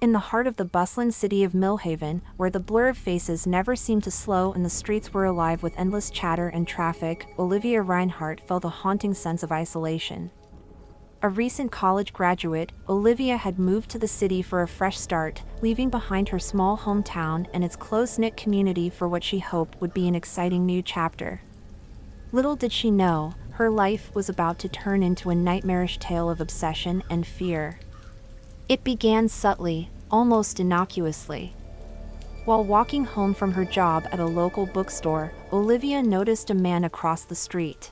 In the heart of the bustling city of Millhaven, where the blur of faces never seemed to slow and the streets were alive with endless chatter and traffic, Olivia Reinhardt felt a haunting sense of isolation. A recent college graduate, Olivia had moved to the city for a fresh start, leaving behind her small hometown and its close-knit community for what she hoped would be an exciting new chapter. Little did she know, her life was about to turn into a nightmarish tale of obsession and fear. It began subtly, almost innocuously. While walking home from her job at a local bookstore, Olivia noticed a man across the street.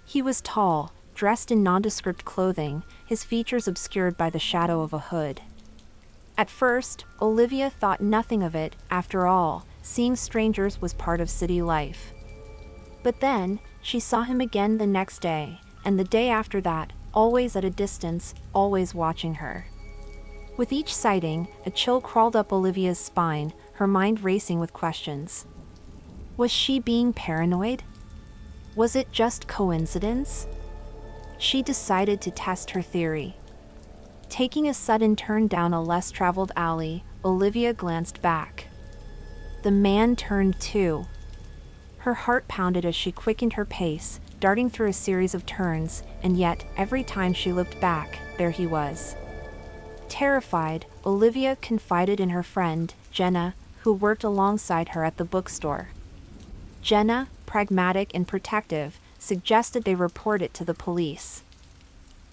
He was tall, dressed in nondescript clothing, his features obscured by the shadow of a hood. At first, Olivia thought nothing of it. After all, seeing strangers was part of city life. But then, she saw him again the next day, and the day after that, always at a distance, always watching her. With each sighting, a chill crawled up Olivia's spine, her mind racing with questions. Was she being paranoid? Was it just coincidence? She decided to test her theory. Taking a sudden turn down a less traveled alley, Olivia glanced back. The man turned too. Her heart pounded as she quickened her pace, darting through a series of turns, and yet, every time she looked back, there he was. Terrified, Olivia confided in her friend, Jenna, who worked alongside her at the bookstore. Jenna, pragmatic and protective, suggested they report it to the police.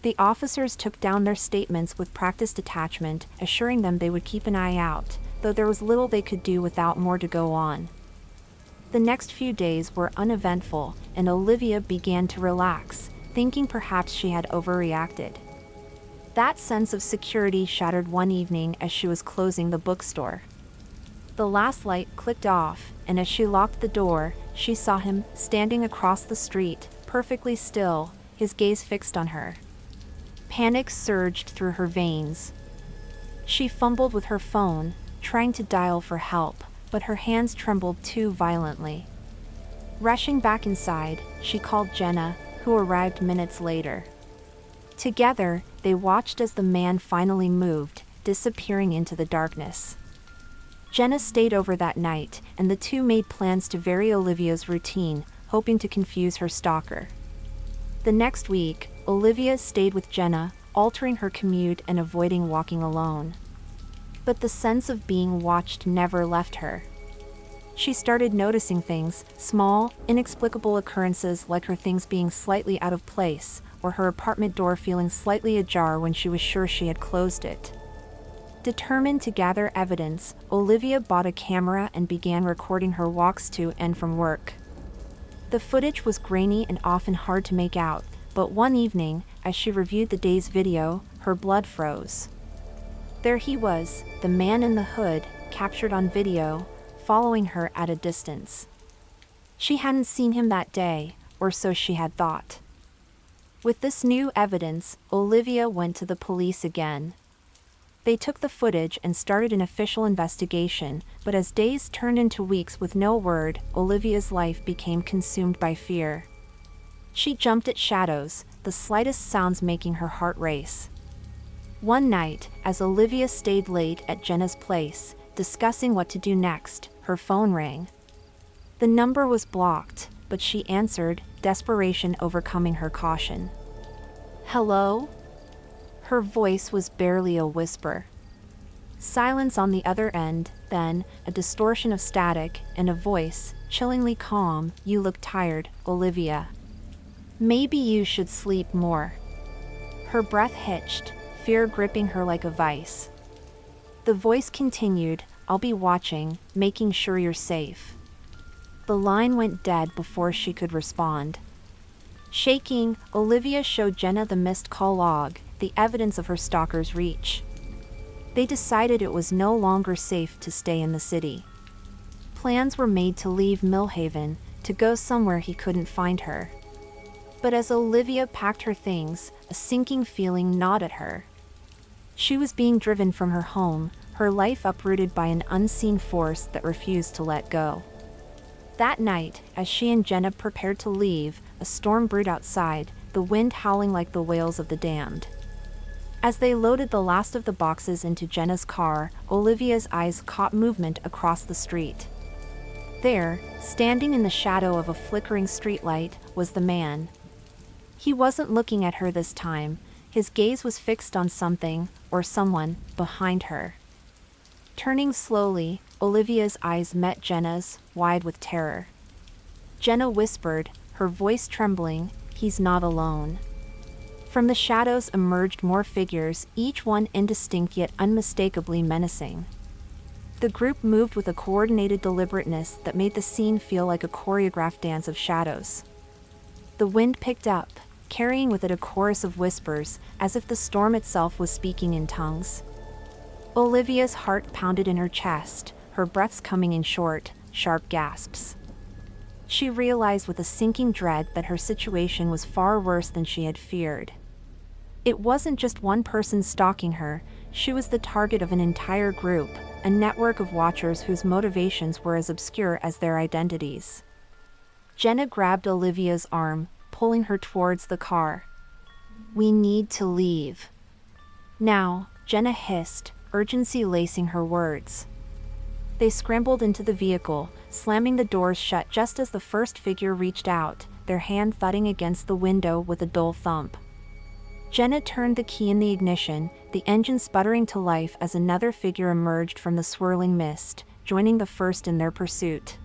The officers took down their statements with practiced detachment, assuring them they would keep an eye out, though there was little they could do without more to go on. The next few days were uneventful, and Olivia began to relax, thinking perhaps she had overreacted. That sense of security shattered one evening as she was closing the bookstore. The last light clicked off, and as she locked the door, she saw him standing across the street, perfectly still, his gaze fixed on her. Panic surged through her veins. She fumbled with her phone, trying to dial for help, but her hands trembled too violently. Rushing back inside, she called Jenna, who arrived minutes later. Together, they watched as the man finally moved, disappearing into the darkness. Jenna stayed over that night, and the two made plans to vary Olivia's routine, hoping to confuse her stalker. The next week, Olivia stayed with Jenna, altering her commute and avoiding walking alone. But the sense of being watched never left her. She started noticing things, small, inexplicable occurrences like her things being slightly out of place, or her apartment door feeling slightly ajar when she was sure she had closed it. Determined to gather evidence, Olivia bought a camera and began recording her walks to and from work. The footage was grainy and often hard to make out, but one evening, as she reviewed the day's video, her blood froze. There he was, the man in the hood, captured on video, following her at a distance. She hadn't seen him that day, or so she had thought. With this new evidence, Olivia went to the police again. They took the footage and started an official investigation, but as days turned into weeks with no word, Olivia's life became consumed by fear. She jumped at shadows, the slightest sounds making her heart race. One night, as Olivia stayed late at Jenna's place, discussing what to do next, her phone rang. The number was blocked, but she answered, desperation overcoming her caution. "Hello?" Her voice was barely a whisper. Silence on the other end, then, a distortion of static, and a voice, chillingly calm. "You look tired, Olivia. Maybe you should sleep more." Her breath hitched, fear gripping her like a vice. The voice continued, "I'll be watching, making sure you're safe." The line went dead before she could respond. Shaking, Olivia showed Jenna the missed call log, the evidence of her stalker's reach. They decided it was no longer safe to stay in the city. Plans were made to leave Millhaven, to go somewhere he couldn't find her. But as Olivia packed her things, a sinking feeling gnawed at her. She was being driven from her home, her life uprooted by an unseen force that refused to let go. That night, as she and Jenna prepared to leave, a storm brewed outside, the wind howling like the wails of the damned. As they loaded the last of the boxes into Jenna's car, Olivia's eyes caught movement across the street. There, standing in the shadow of a flickering streetlight, was the man. He wasn't looking at her this time. His gaze was fixed on something, or someone, behind her. Turning slowly, Olivia's eyes met Jenna's, wide with terror. Jenna whispered, her voice trembling, "He's not alone." From the shadows emerged more figures, each one indistinct yet unmistakably menacing. The group moved with a coordinated deliberateness that made the scene feel like a choreographed dance of shadows. The wind picked up, carrying with it a chorus of whispers, as if the storm itself was speaking in tongues. Olivia's heart pounded in her chest, her breaths coming in short, sharp gasps. She realized with a sinking dread that her situation was far worse than she had feared. It wasn't just one person stalking her, she was the target of an entire group, a network of watchers whose motivations were as obscure as their identities. Jenna grabbed Olivia's arm, pulling her towards the car. "We need to leave." "Now," Jenna hissed, urgency lacing her words. They scrambled into the vehicle, slamming the doors shut just as the first figure reached out, their hand thudding against the window with a dull thump. Jenna turned the key in the ignition, the engine sputtering to life as another figure emerged from the swirling mist, joining the first in their pursuit.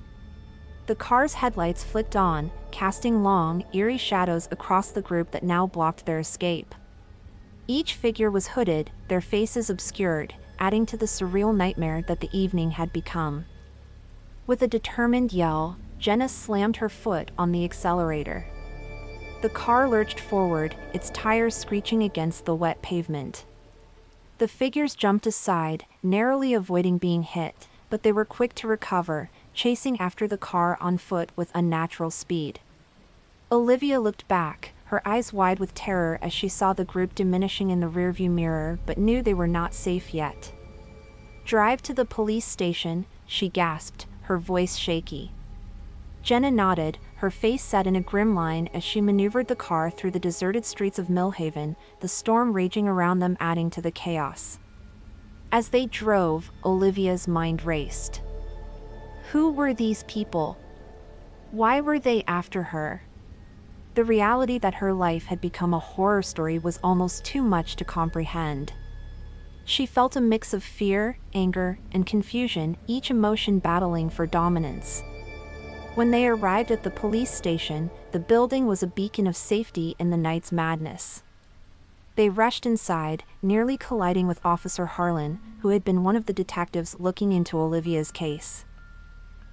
The car's headlights flicked on, casting long, eerie shadows across the group that now blocked their escape. Each figure was hooded, their faces obscured, adding to the surreal nightmare that the evening had become. With a determined yell, Jenna slammed her foot on the accelerator. The car lurched forward, its tires screeching against the wet pavement. The figures jumped aside, narrowly avoiding being hit, but they were quick to recover, chasing after the car on foot with unnatural speed. Olivia looked back, her eyes wide with terror as she saw the group diminishing in the rearview mirror, but knew they were not safe yet. "Drive to the police station," she gasped, her voice shaky. Jenna nodded, her face set in a grim line as she maneuvered the car through the deserted streets of Millhaven, the storm raging around them adding to the chaos. As they drove, Olivia's mind raced. Who were these people? Why were they after her? The reality that her life had become a horror story was almost too much to comprehend. She felt a mix of fear, anger, and confusion, each emotion battling for dominance. When they arrived at the police station, the building was a beacon of safety in the night's madness. They rushed inside, nearly colliding with Officer Harlan, who had been one of the detectives looking into Olivia's case.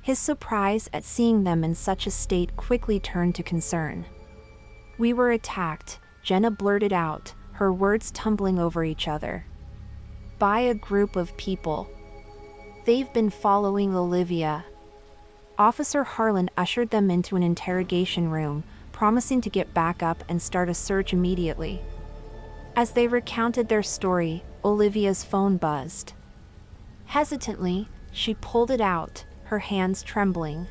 His surprise at seeing them in such a state quickly turned to concern. "We were attacked," Jenna blurted out, her words tumbling over each other. "By a group of people. They've been following Olivia." Officer Harlan ushered them into an interrogation room, promising to get back up and start a search immediately. As they recounted their story, Olivia's phone buzzed. Hesitantly, she pulled it out, her hands trembling.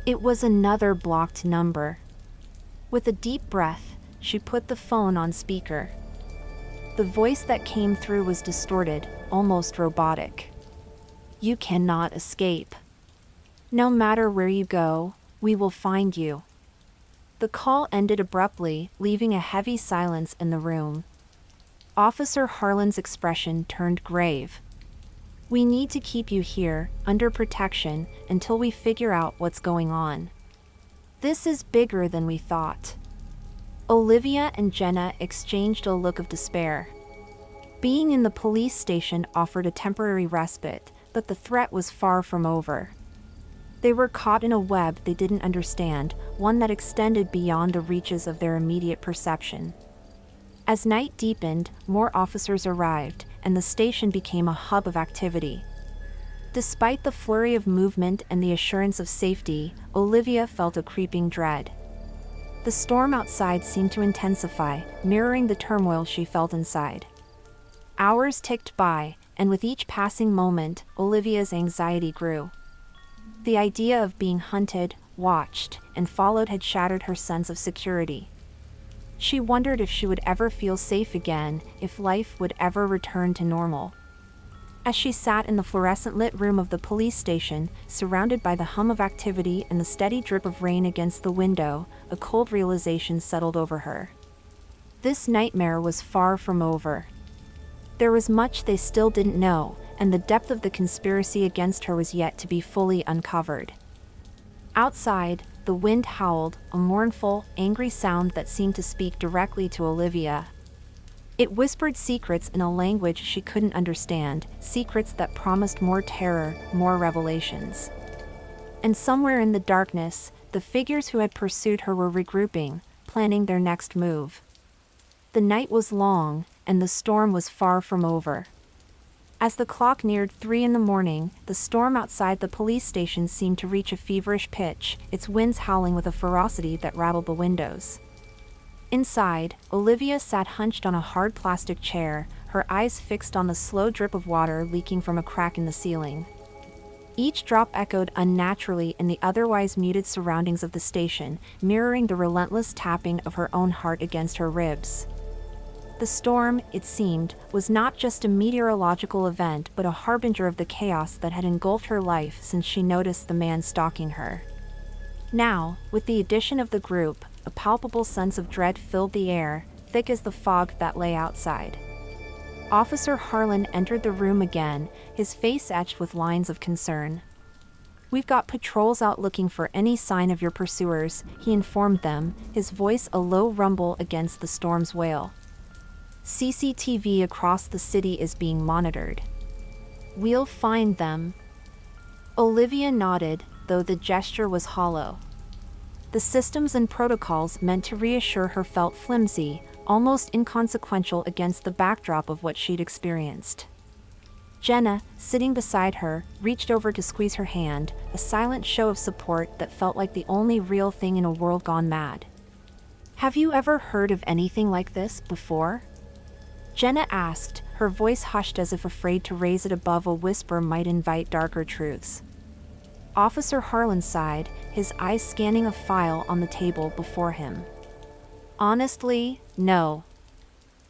It was another blocked number. With a deep breath, she put the phone on speaker. The voice that came through was distorted, almost robotic. "You cannot escape. No matter where you go, we will find you." The call ended abruptly, leaving a heavy silence in the room. Officer Harlan's expression turned grave. "We need to keep you here, under protection, until we figure out what's going on. This is bigger than we thought." Olivia and Jenna exchanged a look of despair. Being in the police station offered a temporary respite, but the threat was far from over. They were caught in a web they didn't understand, one that extended beyond the reaches of their immediate perception. As night deepened, more officers arrived, and the station became a hub of activity. Despite the flurry of movement and the assurance of safety, Olivia felt a creeping dread. The storm outside seemed to intensify, mirroring the turmoil she felt inside. Hours ticked by, and with each passing moment, Olivia's anxiety grew. The idea of being hunted, watched, and followed had shattered her sense of security. She wondered if she would ever feel safe again, if life would ever return to normal. As she sat in the fluorescent-lit room of the police station, surrounded by the hum of activity and the steady drip of rain against the window, a cold realization settled over her. This nightmare was far from over. There was much they still didn't know, and the depth of the conspiracy against her was yet to be fully uncovered. Outside, the wind howled, a mournful, angry sound that seemed to speak directly to Olivia. It whispered secrets in a language she couldn't understand, secrets that promised more terror, more revelations. And somewhere in the darkness, the figures who had pursued her were regrouping, planning their next move. The night was long, and the storm was far from over. As the clock neared 3 a.m, the storm outside the police station seemed to reach a feverish pitch, its winds howling with a ferocity that rattled the windows. Inside, Olivia sat hunched on a hard plastic chair, her eyes fixed on the slow drip of water leaking from a crack in the ceiling. Each drop echoed unnaturally in the otherwise muted surroundings of the station, mirroring the relentless tapping of her own heart against her ribs. The storm, it seemed, was not just a meteorological event but a harbinger of the chaos that had engulfed her life since she noticed the man stalking her. Now, with the addition of the group, a palpable sense of dread filled the air, thick as the fog that lay outside. Officer Harlan entered the room again, his face etched with lines of concern. "We've got patrols out looking for any sign of your pursuers," he informed them, his voice a low rumble against the storm's wail. "CCTV across the city is being monitored. We'll find them." Olivia nodded, though the gesture was hollow. The systems and protocols meant to reassure her felt flimsy, almost inconsequential against the backdrop of what she'd experienced. Jenna, sitting beside her, reached over to squeeze her hand, a silent show of support that felt like the only real thing in a world gone mad. "Have you ever heard of anything like this before?" Jenna asked, her voice hushed as if afraid to raise it above a whisper might invite darker truths. Officer Harlan sighed, his eyes scanning a file on the table before him. "Honestly, no.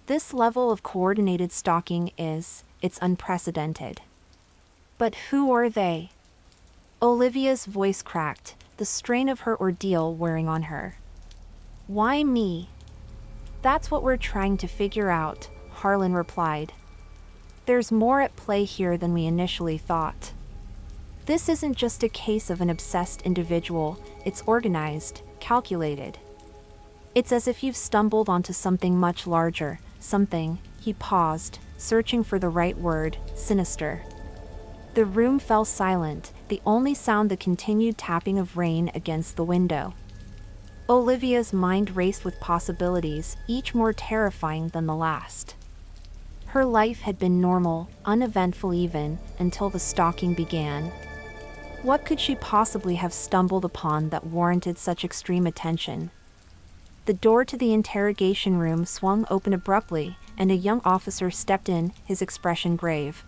This level of coordinated stalking it's unprecedented." "But who are they?" Olivia's voice cracked, the strain of her ordeal wearing on her. "Why me?" "That's what we're trying to figure out," Harlan replied. "There's more at play here than we initially thought. This isn't just a case of an obsessed individual, it's organized, calculated. It's as if you've stumbled onto something much larger, something," he paused, searching for the right word, "sinister." The room fell silent, the only sound the continued tapping of rain against the window. Olivia's mind raced with possibilities, each more terrifying than the last. Her life had been normal, uneventful even, until the stalking began. What could she possibly have stumbled upon that warranted such extreme attention? The door to the interrogation room swung open abruptly, and a young officer stepped in, his expression grave.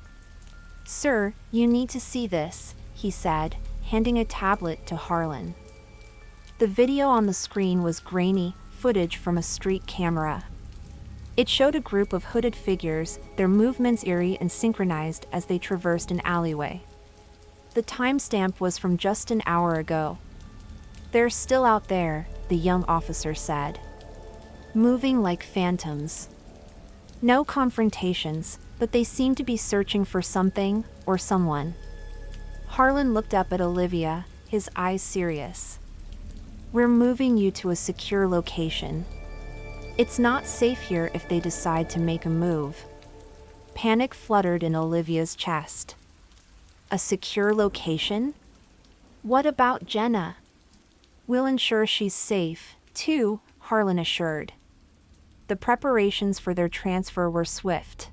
"Sir, you need to see this," he said, handing a tablet to Harlan. The video on the screen was grainy, footage from a street camera. It showed a group of hooded figures, their movements eerie and synchronized as they traversed an alleyway. The timestamp was from just an hour ago. "They're still out there," the young officer said. "Moving like phantoms. No confrontations, but they seem to be searching for something, or someone." Harlan looked up at Olivia, his eyes serious. "We're moving you to a secure location. It's not safe here if they decide to make a move." Panic fluttered in Olivia's chest. "A secure location? What about Jenna?" "We'll ensure she's safe, too," Harlan assured. The preparations for their transfer were swift.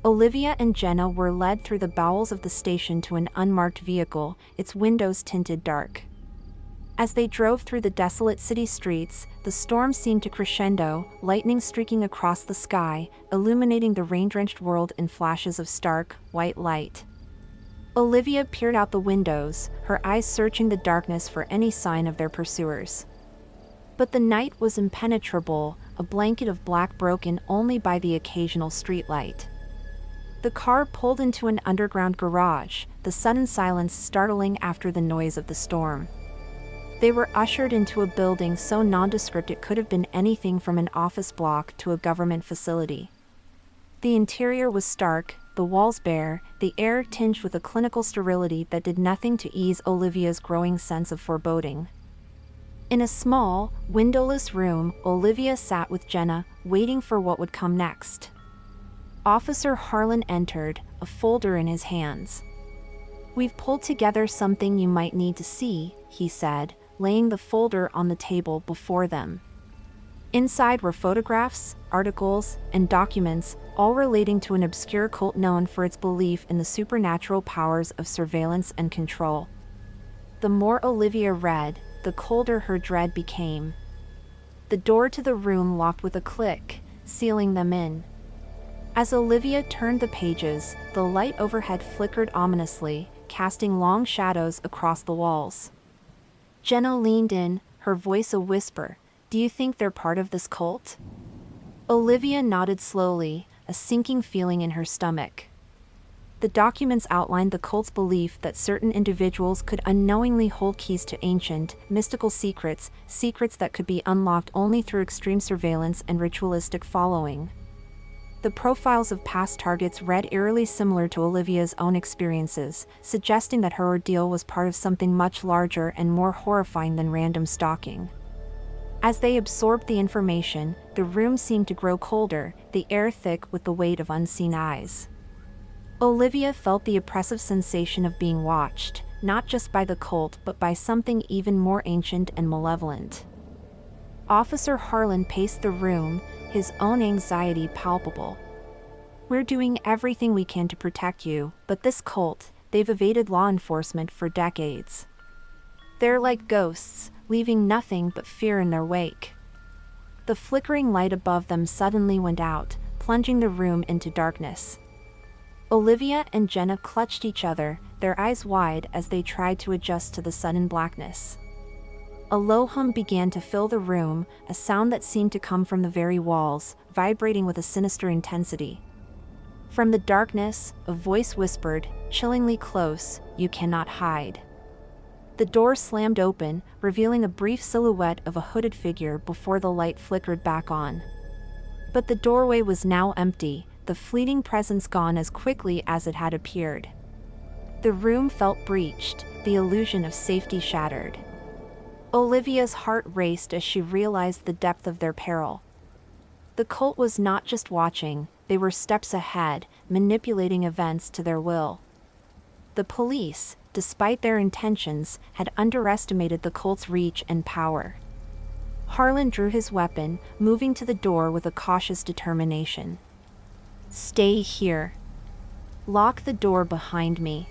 Olivia and Jenna were led through the bowels of the station to an unmarked vehicle, its windows tinted dark. As they drove through the desolate city streets, the storm seemed to crescendo, lightning streaking across the sky, illuminating the rain-drenched world in flashes of stark, white light. Olivia peered out the windows, her eyes searching the darkness for any sign of their pursuers. But the night was impenetrable, a blanket of black broken only by the occasional streetlight. The car pulled into an underground garage, the sudden silence startling after the noise of the storm. They were ushered into a building so nondescript it could have been anything from an office block to a government facility. The interior was stark, the walls bare, the air tinged with a clinical sterility that did nothing to ease Olivia's growing sense of foreboding. In a small, windowless room, Olivia sat with Jenna, waiting for what would come next. Officer Harlan entered, a folder in his hands. "We've pulled together something you might need to see," he said, laying the folder on the table before them. Inside were photographs, articles, and documents, all relating to an obscure cult known for its belief in the supernatural powers of surveillance and control. The more Olivia read, the colder her dread became. The door to the room locked with a click, sealing them in. As Olivia turned the pages, the light overhead flickered ominously, casting long shadows across the walls. Jenna leaned in, her voice a whisper. "Do you think they're part of this cult?" Olivia nodded slowly, a sinking feeling in her stomach. The documents outlined the cult's belief that certain individuals could unknowingly hold keys to ancient, mystical secrets, secrets that could be unlocked only through extreme surveillance and ritualistic following. The profiles of past targets read eerily similar to Olivia's own experiences, suggesting that her ordeal was part of something much larger and more horrifying than random stalking. As they absorbed the information, the room seemed to grow colder, the air thick with the weight of unseen eyes. Olivia felt the oppressive sensation of being watched, not just by the cult but by something even more ancient and malevolent. Officer Harlan paced the room, his own anxiety palpable. "We're doing everything we can to protect you, but this cult, they've evaded law enforcement for decades. They're like ghosts, leaving nothing but fear in their wake." The flickering light above them suddenly went out, plunging the room into darkness. Olivia and Jenna clutched each other, their eyes wide as they tried to adjust to the sudden blackness. A low hum began to fill the room, a sound that seemed to come from the very walls, vibrating with a sinister intensity. From the darkness, a voice whispered, chillingly close, "You cannot hide." The door slammed open, revealing a brief silhouette of a hooded figure before the light flickered back on. But the doorway was now empty, the fleeting presence gone as quickly as it had appeared. The room felt breached, the illusion of safety shattered. Olivia's heart raced as she realized the depth of their peril. The cult was not just watching, they were steps ahead, manipulating events to their will. The police, despite their intentions, had underestimated the cult's reach and power. Harlan drew his weapon, moving to the door with a cautious determination. "Stay here. Lock the door behind me.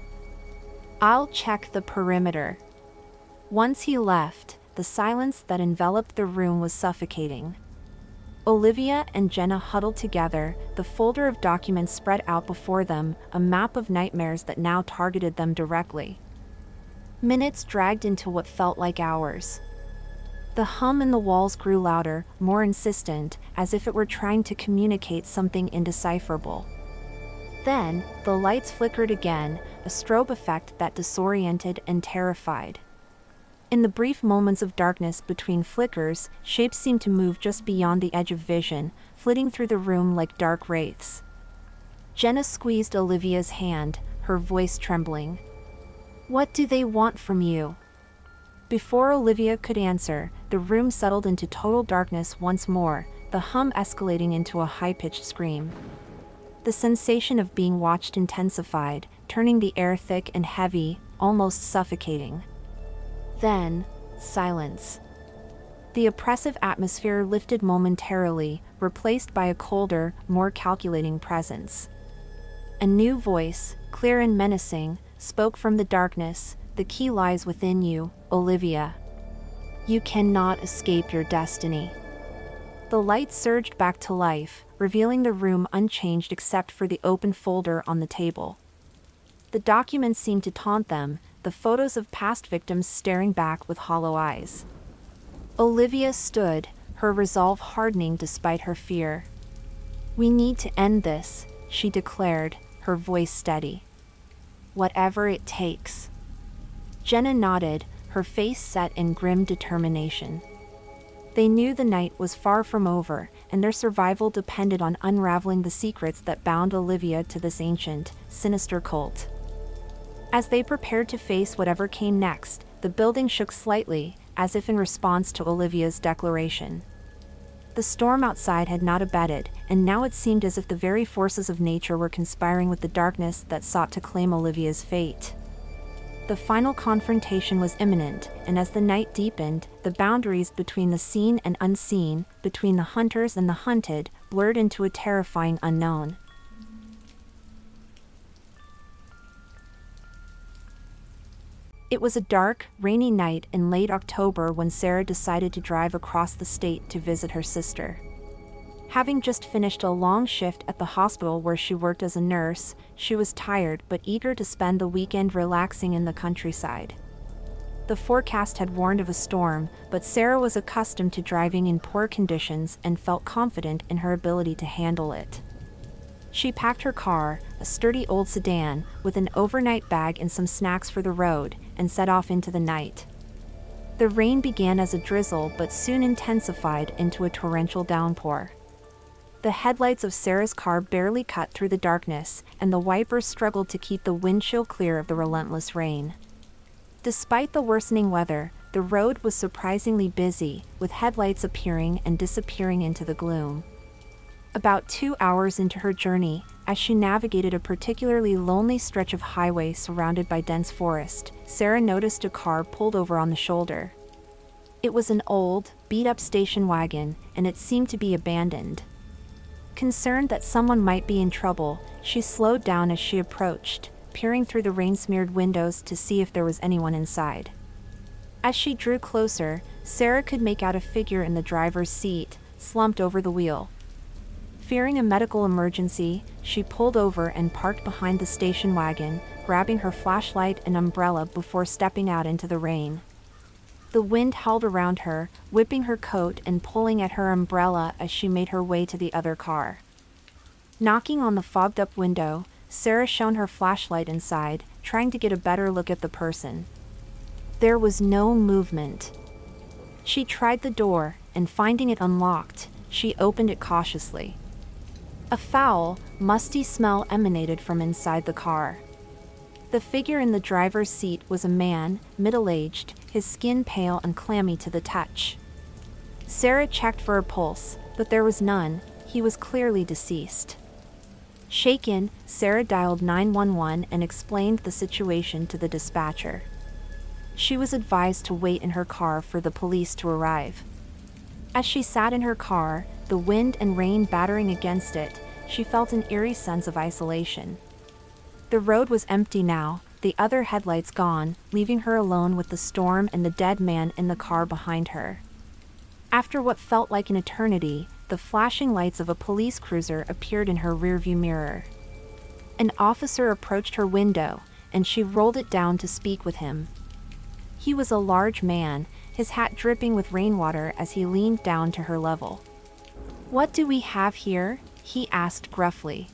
I'll check the perimeter." Once he left, the silence that enveloped the room was suffocating. Olivia and Jenna huddled together, the folder of documents spread out before them, a map of nightmares that now targeted them directly. Minutes dragged into what felt like hours. The hum in the walls grew louder, more insistent, as if it were trying to communicate something indecipherable. Then, the lights flickered again, a strobe effect that disoriented and terrified. In the brief moments of darkness between flickers, shapes seemed to move just beyond the edge of vision, flitting through the room like dark wraiths. Jenna squeezed Olivia's hand, her voice trembling. "What do they want from you?" Before Olivia could answer, the room settled into total darkness once more, the hum escalating into a high-pitched scream. The sensation of being watched intensified, turning the air thick and heavy, almost suffocating. Then, silence. The oppressive atmosphere lifted momentarily, replaced by a colder, more calculating presence. A new voice, clear and menacing, spoke from the darkness. "The key lies within you, Olivia. You cannot escape your destiny." The light surged back to life, revealing the room unchanged except for the open folder on the table. The documents seemed to taunt them, the photos of past victims staring back with hollow eyes. Olivia stood, her resolve hardening despite her fear. "We need to end this," she declared, her voice steady. "Whatever it takes." Jenna nodded, her face set in grim determination. They knew the night was far from over, and their survival depended on unraveling the secrets that bound Olivia to this ancient, sinister cult. As they prepared to face whatever came next, the building shook slightly, as if in response to Olivia's declaration. The storm outside had not abated, and now it seemed as if the very forces of nature were conspiring with the darkness that sought to claim Olivia's fate. The final confrontation was imminent, and as the night deepened, the boundaries between the seen and unseen, between the hunters and the hunted, blurred into a terrifying unknown. It was a dark, rainy night in late October when Sarah decided to drive across the state to visit her sister. Having just finished a long shift at the hospital where she worked as a nurse, she was tired but eager to spend the weekend relaxing in the countryside. The forecast had warned of a storm, but Sarah was accustomed to driving in poor conditions and felt confident in her ability to handle it. She packed her car, a sturdy old sedan, with an overnight bag and some snacks for the road, and set off into the night. The rain began as a drizzle but soon intensified into a torrential downpour. The headlights of Sarah's car barely cut through the darkness, and the wipers struggled to keep the windshield clear of the relentless rain. Despite the worsening weather, the road was surprisingly busy, with headlights appearing and disappearing into the gloom. About 2 hours into her journey, as she navigated a particularly lonely stretch of highway surrounded by dense forest, Sarah noticed a car pulled over on the shoulder. It was an old, beat-up station wagon, and it seemed to be abandoned. Concerned that someone might be in trouble, she slowed down as she approached, peering through the rain-smeared windows to see if there was anyone inside. As she drew closer, Sarah could make out a figure in the driver's seat, slumped over the wheel. Fearing a medical emergency, she pulled over and parked behind the station wagon, grabbing her flashlight and umbrella before stepping out into the rain. The wind howled around her, whipping her coat and pulling at her umbrella as she made her way to the other car. Knocking on the fogged-up window, Sarah shone her flashlight inside, trying to get a better look at the person. There was no movement. She tried the door, and finding it unlocked, she opened it cautiously. A foul, musty smell emanated from inside the car. The figure in the driver's seat was a man, middle-aged, his skin pale and clammy to the touch. Sarah checked for a pulse, but there was none. He was clearly deceased. Shaken, Sarah dialed 911 and explained the situation to the dispatcher. She was advised to wait in her car for the police to arrive. As she sat in her car, the wind and rain battering against it, she felt an eerie sense of isolation. The road was empty now, the other headlights gone, leaving her alone with the storm and the dead man in the car behind her. After what felt like an eternity, the flashing lights of a police cruiser appeared in her rearview mirror. An officer approached her window, and she rolled it down to speak with him. He was a large man, his hat dripping with rainwater as he leaned down to her level. "What do we have here?" he asked gruffly.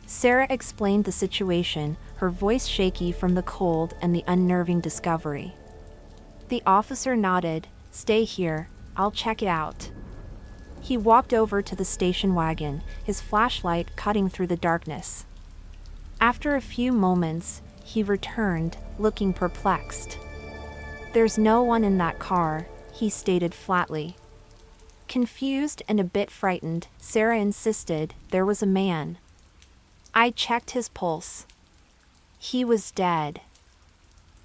Sarah explained the situation, her voice shaky from the cold and the unnerving discovery. The officer nodded. "Stay here, I'll check it out." He walked over to the station wagon, his flashlight cutting through the darkness. After a few moments, he returned, looking perplexed. "There's no one in that car," he stated flatly. Confused and a bit frightened, Sarah insisted, "There was a man. I checked his pulse. He was dead."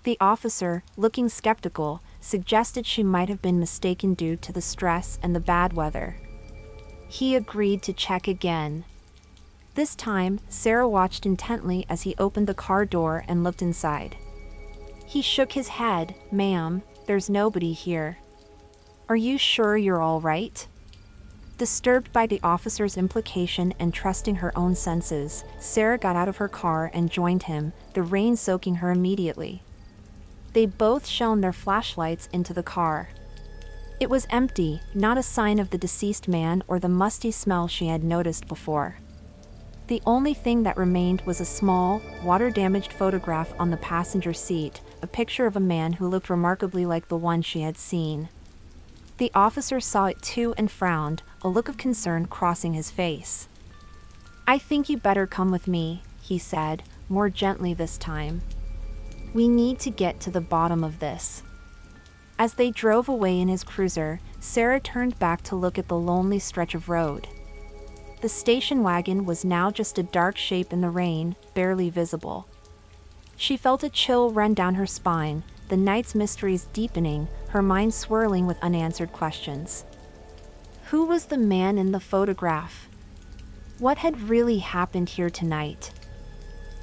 The officer, looking skeptical, suggested she might have been mistaken due to the stress and the bad weather. He agreed to check again. This time, Sarah watched intently as he opened the car door and looked inside. He shook his head. "Ma'am, there's nobody here." "Are you sure you're all right?" Disturbed by the officer's implication and trusting her own senses, Sarah got out of her car and joined him, the rain soaking her immediately. They both shone their flashlights into the car. It was empty, not a sign of the deceased man or the musty smell she had noticed before. The only thing that remained was a small, water-damaged photograph on the passenger seat, a picture of a man who looked remarkably like the one she had seen. The officer saw it too and frowned, a look of concern crossing his face. "I think you better come with me," he said, more gently this time. "We need to get to the bottom of this." As they drove away in his cruiser, Sarah turned back to look at the lonely stretch of road. The station wagon was now just a dark shape in the rain, barely visible. She felt a chill run down her spine, the night's mysteries deepening, her mind swirling with unanswered questions. Who was the man in the photograph? What had really happened here tonight?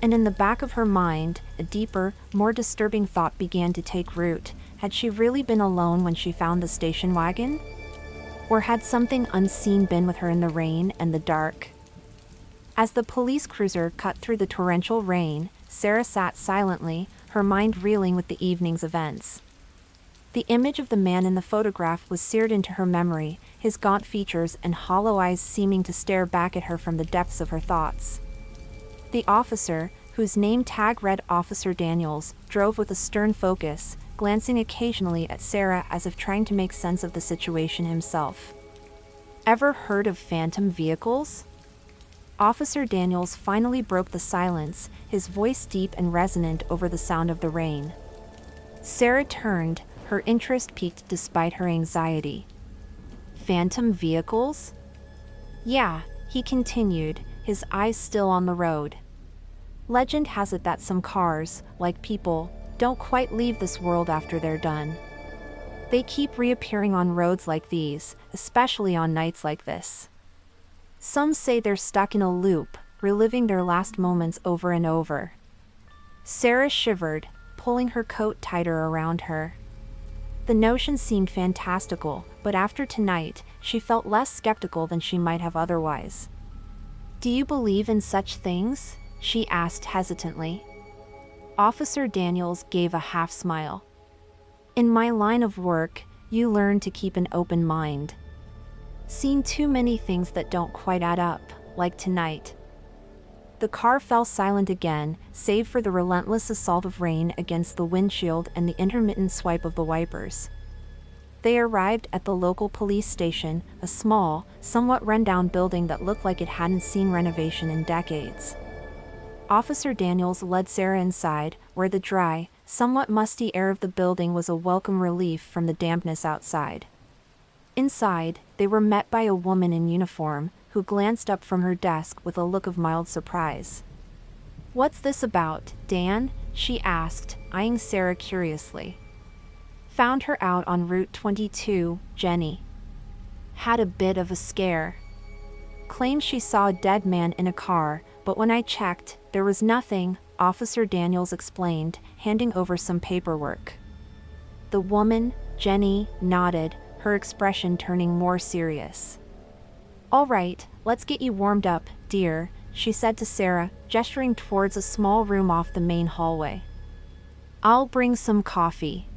And in the back of her mind, a deeper, more disturbing thought began to take root. Had she really been alone when she found the station wagon? Or had something unseen been with her in the rain and the dark? As the police cruiser cut through the torrential rain, Sarah sat silently, her mind reeling with the evening's events. The image of the man in the photograph was seared into her memory, his gaunt features and hollow eyes seeming to stare back at her from the depths of her thoughts. The officer, whose name tag read Officer Daniels, drove with a stern focus, glancing occasionally at Sarah as if trying to make sense of the situation himself. "Ever heard of phantom vehicles?" Officer Daniels finally broke the silence, his voice deep and resonant over the sound of the rain. Sarah turned, her interest piqued despite her anxiety. "Phantom vehicles?" "Yeah," he continued, his eyes still on the road. "Legend has it that some cars, like people, don't quite leave this world after they're done. They keep reappearing on roads like these, especially on nights like this. Some say they're stuck in a loop, reliving their last moments over and over." Sarah shivered, pulling her coat tighter around her. The notion seemed fantastical, but after tonight, she felt less skeptical than she might have otherwise. "Do you believe in such things?" she asked hesitantly. Officer Daniels gave a half-smile. "In my line of work, you learn to keep an open mind. Seen too many things that don't quite add up, like tonight." The car fell silent again, save for the relentless assault of rain against the windshield and the intermittent swipe of the wipers. They arrived at the local police station, a small, somewhat run-down building that looked like it hadn't seen renovation in decades. Officer Daniels led Sarah inside, where the dry, somewhat musty air of the building was a welcome relief from the dampness outside. Inside, they were met by a woman in uniform, who glanced up from her desk with a look of mild surprise. "What's this about, Dan?" she asked, eyeing Sarah curiously. "Found her out on Route 22, Jenny. Had a bit of a scare. Claims she saw a dead man in a car, but when I checked, there was nothing," Officer Daniels explained, handing over some paperwork. The woman, Jenny, nodded, her expression turning more serious. "All right, let's get you warmed up, dear," she said to Sarah, gesturing towards a small room off the main hallway. "I'll bring some coffee."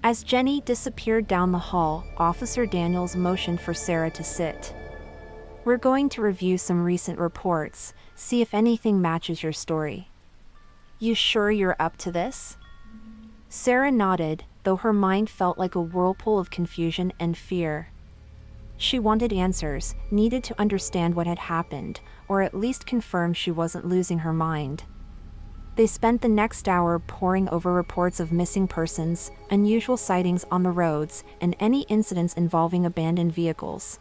As Jenny disappeared down the hall, Officer Daniels motioned for Sarah to sit. "We're going to review some recent reports, see if anything matches your story. You sure you're up to this?" Sarah nodded, though her mind felt like a whirlpool of confusion and fear. She wanted answers, needed to understand what had happened, or at least confirm she wasn't losing her mind. They spent the next hour poring over reports of missing persons, unusual sightings on the roads, and any incidents involving abandoned vehicles.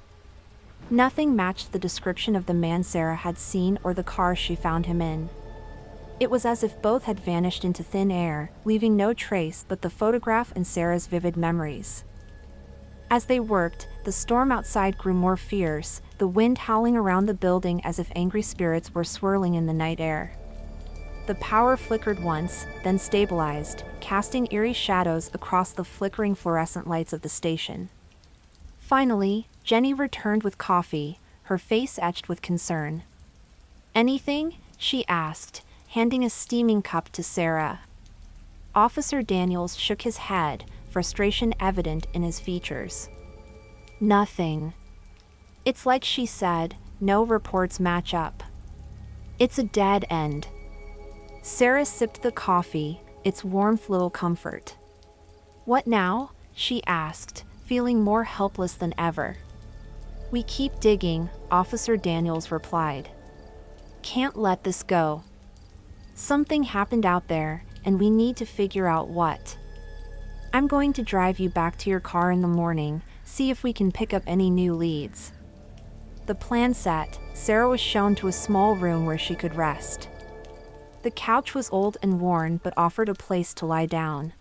Nothing matched the description of the man Sarah had seen or the car she found him in. It was as if both had vanished into thin air, leaving no trace but the photograph and Sarah's vivid memories. As they worked, the storm outside grew more fierce, the wind howling around the building as if angry spirits were swirling in the night air. The power flickered once, then stabilized, casting eerie shadows across the flickering fluorescent lights of the station. Finally, Jenny returned with coffee, her face etched with concern. "Anything?" she asked, handing a steaming cup to Sarah. Officer Daniels shook his head, frustration evident in his features. Nothing. It's like she said, no reports match up. It's a dead end. Sarah sipped the coffee, its warmth little comfort. What now? She asked, feeling more helpless than ever. We keep digging, Officer Daniels replied. Can't let this go. Something happened out there, and we need to figure out what. I'm going to drive you back to your car in the morning, see if we can pick up any new leads. The plan set, Sarah was shown to a small room where she could rest. The couch was old and worn but offered a place to lie down.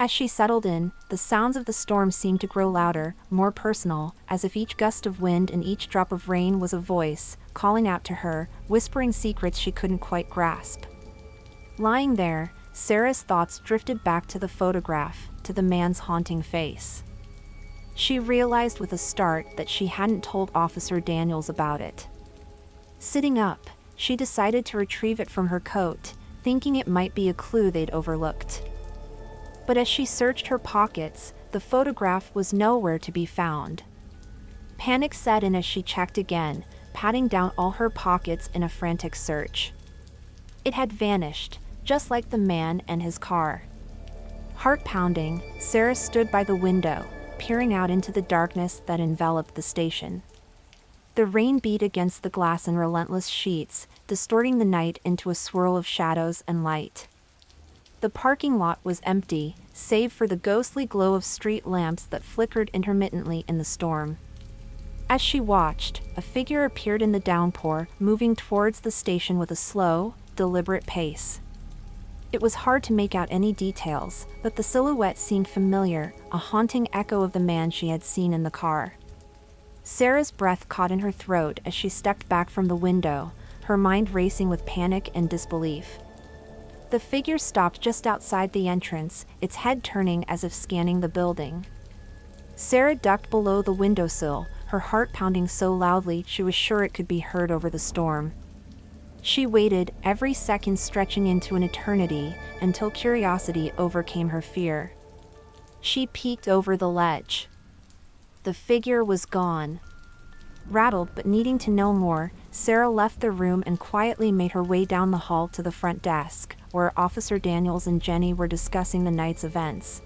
As she settled in, the sounds of the storm seemed to grow louder, more personal, as if each gust of wind and each drop of rain was a voice, calling out to her, whispering secrets she couldn't quite grasp. Lying there, Sarah's thoughts drifted back to the photograph, to the man's haunting face. She realized with a start that she hadn't told Officer Daniels about it. Sitting up, she decided to retrieve it from her coat, thinking it might be a clue they'd overlooked. But as she searched her pockets, the photograph was nowhere to be found. Panic set in as she checked again, patting down all her pockets in a frantic search. It had vanished, just like the man and his car. Heart pounding, Sarah stood by the window, peering out into the darkness that enveloped the station. The rain beat against the glass in relentless sheets, distorting the night into a swirl of shadows and light. The parking lot was empty, save for the ghostly glow of street lamps that flickered intermittently in the storm. As she watched, a figure appeared in the downpour, moving towards the station with a slow, deliberate pace. It was hard to make out any details, but the silhouette seemed familiar, a haunting echo of the man she had seen in the car. Sarah's breath caught in her throat as she stepped back from the window, her mind racing with panic and disbelief. The figure stopped just outside the entrance, its head turning as if scanning the building. Sarah ducked below the windowsill, her heart pounding so loudly she was sure it could be heard over the storm. She waited, every second stretching into an eternity, until curiosity overcame her fear. She peeked over the ledge. The figure was gone. Rattled but needing to know more, Sarah left the room and quietly made her way down the hall to the front desk, where Officer Daniels and Jenny were discussing the night's events.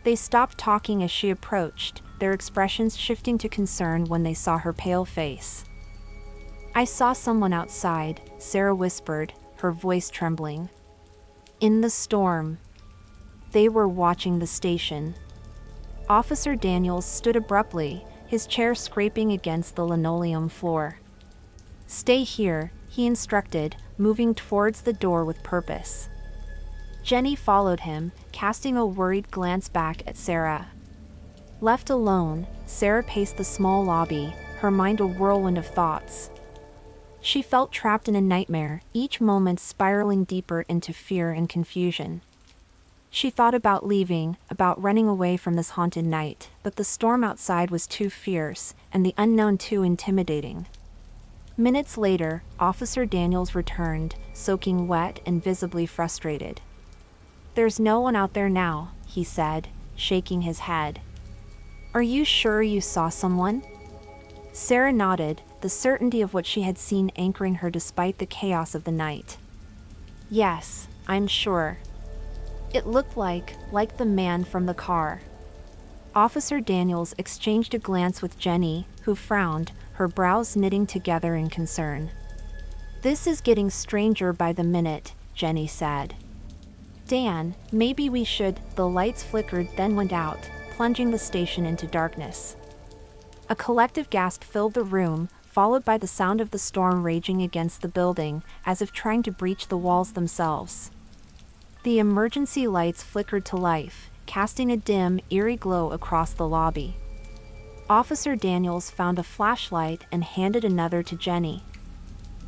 They stopped talking as she approached, their expressions shifting to concern when they saw her pale face. I saw someone outside, Sarah whispered, her voice trembling. In the storm. They were watching the station. Officer Daniels stood abruptly, his chair scraping against the linoleum floor. Stay here, he instructed, moving towards the door with purpose. Jenny followed him, casting a worried glance back at Sarah. Left alone, Sarah paced the small lobby, her mind a whirlwind of thoughts. She felt trapped in a nightmare, each moment spiraling deeper into fear and confusion. She thought about leaving, about running away from this haunted night, but the storm outside was too fierce, and the unknown too intimidating. Minutes later, Officer Daniels returned, soaking wet and visibly frustrated. There's no one out there now, he said, shaking his head. Are you sure you saw someone? Sarah nodded, the certainty of what she had seen anchoring her despite the chaos of the night. Yes, I'm sure. It looked like the man from the car. Officer Daniels exchanged a glance with Jenny, who frowned, her brows knitting together in concern. This is getting stranger by the minute, Jenny said. Dan, maybe we should. The lights flickered then went out, plunging the station into darkness. A collective gasp filled the room, followed by the sound of the storm raging against the building, as if trying to breach the walls themselves. The emergency lights flickered to life, casting a dim, eerie glow across the lobby. Officer Daniels found a flashlight and handed another to Jenny.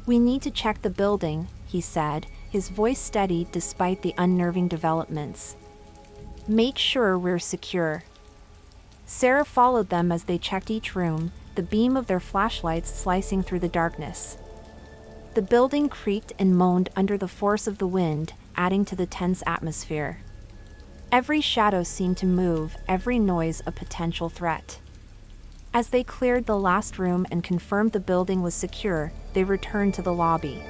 We need to check the building, he said, his voice steady despite the unnerving developments. Make sure we're secure. Sarah followed them as they checked each room, the beam of their flashlights slicing through the darkness. The building creaked and moaned under the force of the wind, adding to the tense atmosphere. Every shadow seemed to move, every noise a potential threat. As they cleared the last room and confirmed the building was secure, they returned to the lobby.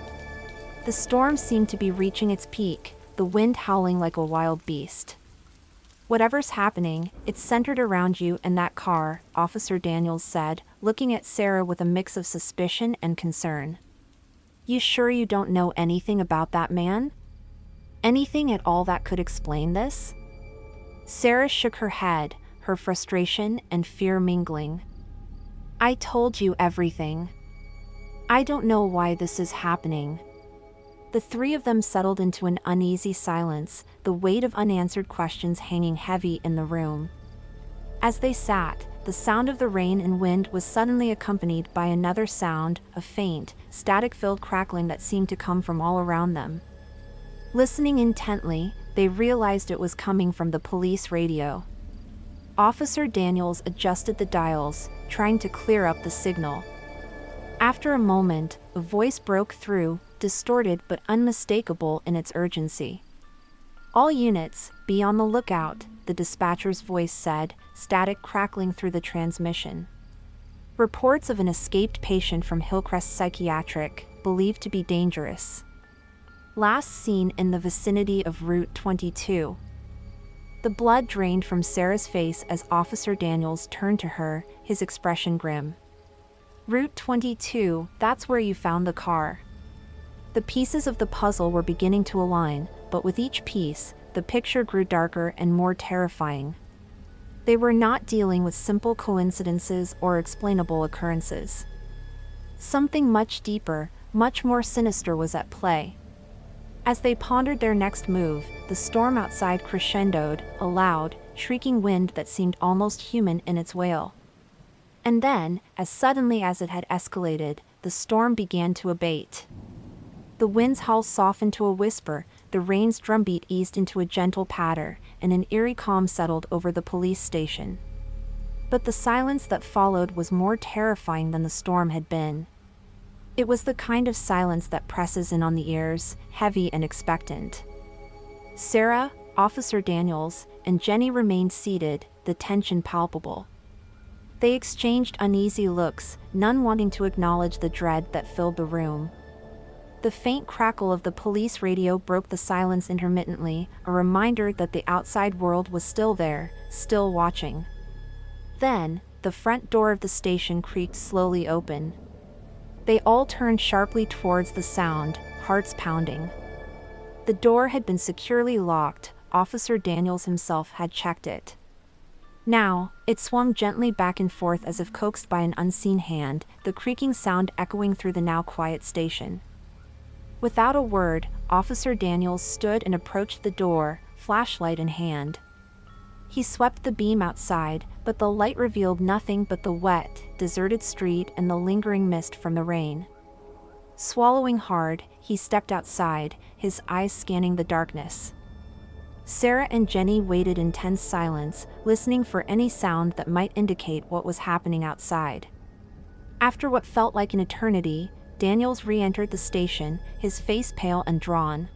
The storm seemed to be reaching its peak, the wind howling like a wild beast. "Whatever's happening, it's centered around you and that car," Officer Daniels said, looking at Sarah with a mix of suspicion and concern. "You sure you don't know anything about that man? Anything at all that could explain this?" Sarah shook her head, her frustration and fear mingling. "I told you everything. I don't know why this is happening." The three of them settled into an uneasy silence, the weight of unanswered questions hanging heavy in the room. As they sat, the sound of the rain and wind was suddenly accompanied by another sound, a faint, static-filled crackling that seemed to come from all around them. Listening intently, they realized it was coming from the police radio. Officer Daniels adjusted the dials, trying to clear up the signal. After a moment, a voice broke through, distorted but unmistakable in its urgency. "All units, be on the lookout," the dispatcher's voice said, static crackling through the transmission. "Reports of an escaped patient from Hillcrest Psychiatric, believed to be dangerous. Last seen in the vicinity of Route 22. The blood drained from Sarah's face as Officer Daniels turned to her, his expression grim. "Route 22, that's where you found the car." The pieces of the puzzle were beginning to align, but with each piece, the picture grew darker and more terrifying. They were not dealing with simple coincidences or explainable occurrences. Something much deeper, much more sinister was at play. As they pondered their next move, the storm outside crescendoed, a loud, shrieking wind that seemed almost human in its wail. And then, as suddenly as it had escalated, the storm began to abate. The wind's howl softened to a whisper, the rain's drumbeat eased into a gentle patter, and an eerie calm settled over the police station. But the silence that followed was more terrifying than the storm had been. It was the kind of silence that presses in on the ears, heavy and expectant. Sarah, Officer Daniels, and Jenny remained seated, the tension palpable. They exchanged uneasy looks, none wanting to acknowledge the dread that filled the room. The faint crackle of the police radio broke the silence intermittently, a reminder that the outside world was still there, still watching. Then, the front door of the station creaked slowly open. They all turned sharply towards the sound, hearts pounding. The door had been securely locked, Officer Daniels himself had checked it. Now, it swung gently back and forth as if coaxed by an unseen hand, the creaking sound echoing through the now quiet station. Without a word, Officer Daniels stood and approached the door, flashlight in hand. He swept the beam outside, but the light revealed nothing but the wet, deserted street and the lingering mist from the rain. Swallowing hard, he stepped outside, his eyes scanning the darkness. Sarah and Jenny waited in tense silence, listening for any sound that might indicate what was happening outside. After what felt like an eternity, Daniels re-entered the station, his face pale and drawn.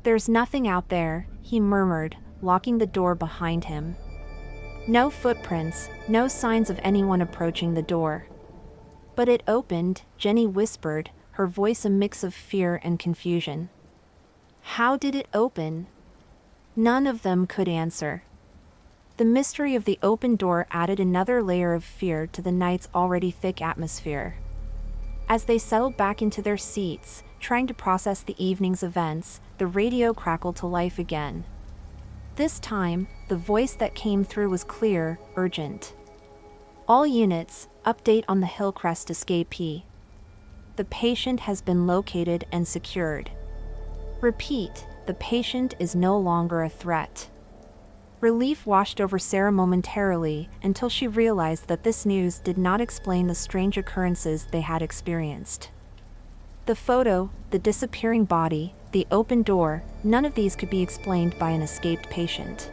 "There's nothing out there," he murmured, locking the door behind him. No footprints, no signs of anyone approaching the door. "But it opened," Jenny whispered, her voice a mix of fear and confusion. "How did it open?" None of them could answer. The mystery of the open door added another layer of fear to the night's already thick atmosphere. As they settled back into their seats, trying to process the evening's events, the radio crackled to life again. This time, the voice that came through was clear, urgent. "All units, update on the Hillcrest escapee. The patient has been located and secured. Repeat, the patient is no longer a threat." Relief washed over Sarah momentarily, until she realized that this news did not explain the strange occurrences they had experienced. The photo, the disappearing body, the open door, none of these could be explained by an escaped patient.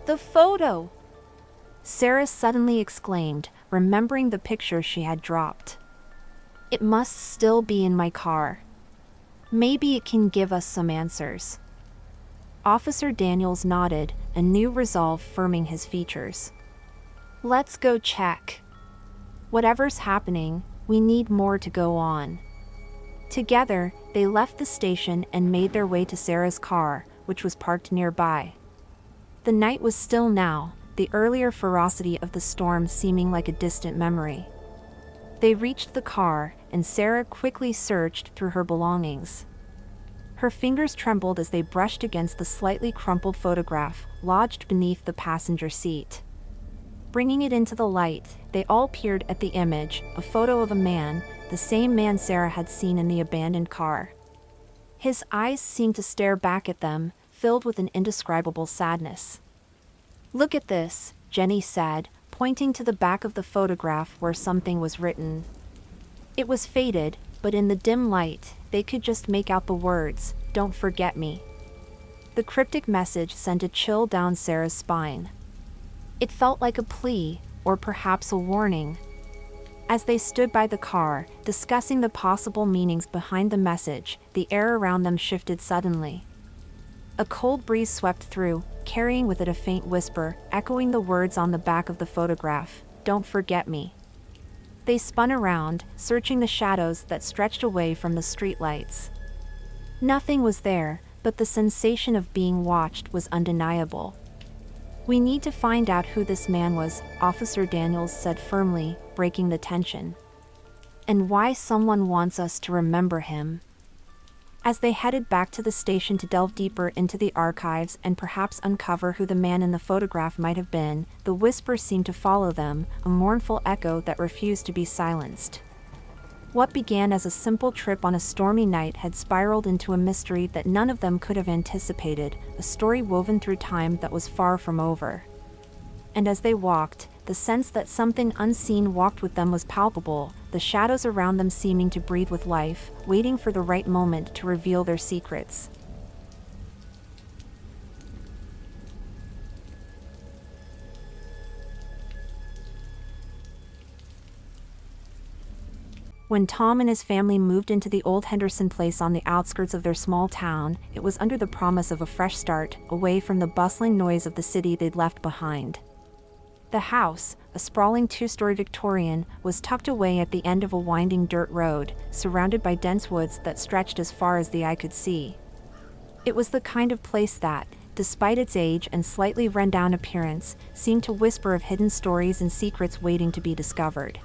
"The photo!" Sarah suddenly exclaimed, remembering the picture she had dropped. "It must still be in my car. Maybe it can give us some answers." Officer Daniels nodded, a new resolve firming his features. Let's go check. Whatever's happening, we need more to go on. Together, they left the station and made their way to Sarah's car, which was parked nearby. The night was still now, the earlier ferocity of the storm seeming like a distant memory. They reached the car, and Sarah quickly searched through her belongings. Her fingers trembled as they brushed against the slightly crumpled photograph lodged beneath the passenger seat. Bringing it into the light, they all peered at the image, a photo of a man, the same man Sarah had seen in the abandoned car. His eyes seemed to stare back at them, filled with an indescribable sadness. "Look at this," Jenny said, pointing to the back of the photograph where something was written. It was faded, but in the dim light, they could just make out the words, "Don't forget me." The cryptic message sent a chill down Sarah's spine. It felt like a plea, or perhaps a warning. As they stood by the car, discussing the possible meanings behind the message, the air around them shifted suddenly. A cold breeze swept through, carrying with it a faint whisper, echoing the words on the back of the photograph, "Don't forget me." They spun around, searching the shadows that stretched away from the streetlights. Nothing was there, but the sensation of being watched was undeniable. "We need to find out who this man was," Officer Daniels said firmly, breaking the tension. "And why someone wants us to remember him." As they headed back to the station to delve deeper into the archives and perhaps uncover who the man in the photograph might have been, the whisper seemed to follow them, a mournful echo that refused to be silenced. What began as a simple trip on a stormy night had spiraled into a mystery that none of them could have anticipated, a story woven through time that was far from over. And as they walked, the sense that something unseen walked with them was palpable, the shadows around them seeming to breathe with life, waiting for the right moment to reveal their secrets. When Tom and his family moved into the old Henderson place on the outskirts of their small town, it was under the promise of a fresh start, away from the bustling noise of the city they'd left behind. The house, a sprawling two-story Victorian, was tucked away at the end of a winding dirt road, surrounded by dense woods that stretched as far as the eye could see. It was the kind of place that, despite its age and slightly run-down appearance, seemed to whisper of hidden stories and secrets waiting to be discovered.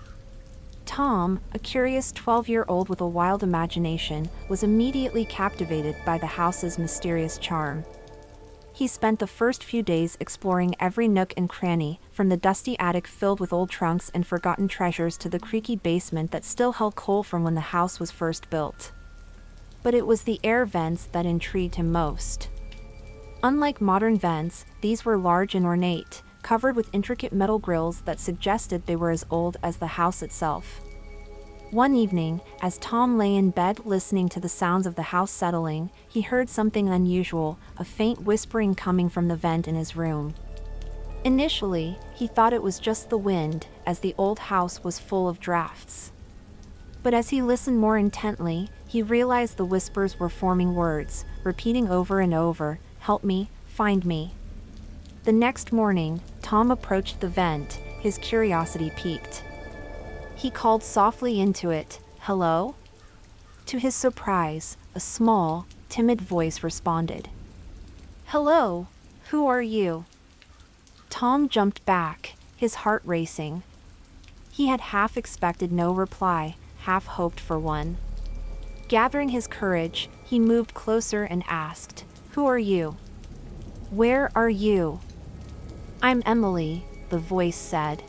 Tom, a curious 12-year-old with a wild imagination, was immediately captivated by the house's mysterious charm. He spent the first few days exploring every nook and cranny, from the dusty attic filled with old trunks and forgotten treasures to the creaky basement that still held coal from when the house was first built. But it was the air vents that intrigued him most. Unlike modern vents, these were large and ornate, covered with intricate metal grills that suggested they were as old as the house itself. One evening, as Tom lay in bed listening to the sounds of the house settling, he heard something unusual, a faint whispering coming from the vent in his room. Initially, he thought it was just the wind, as the old house was full of drafts. But as he listened more intently, he realized the whispers were forming words, repeating over and over, "Help me, find me." The next morning, Tom approached the vent, his curiosity piqued. He called softly into it, "Hello?" To his surprise, a small, timid voice responded. "Hello, who are you?" Tom jumped back, his heart racing. He had half expected no reply, half hoped for one. Gathering his courage, he moved closer and asked, "Who are you? Where are you?" "I'm Emily," the voice said.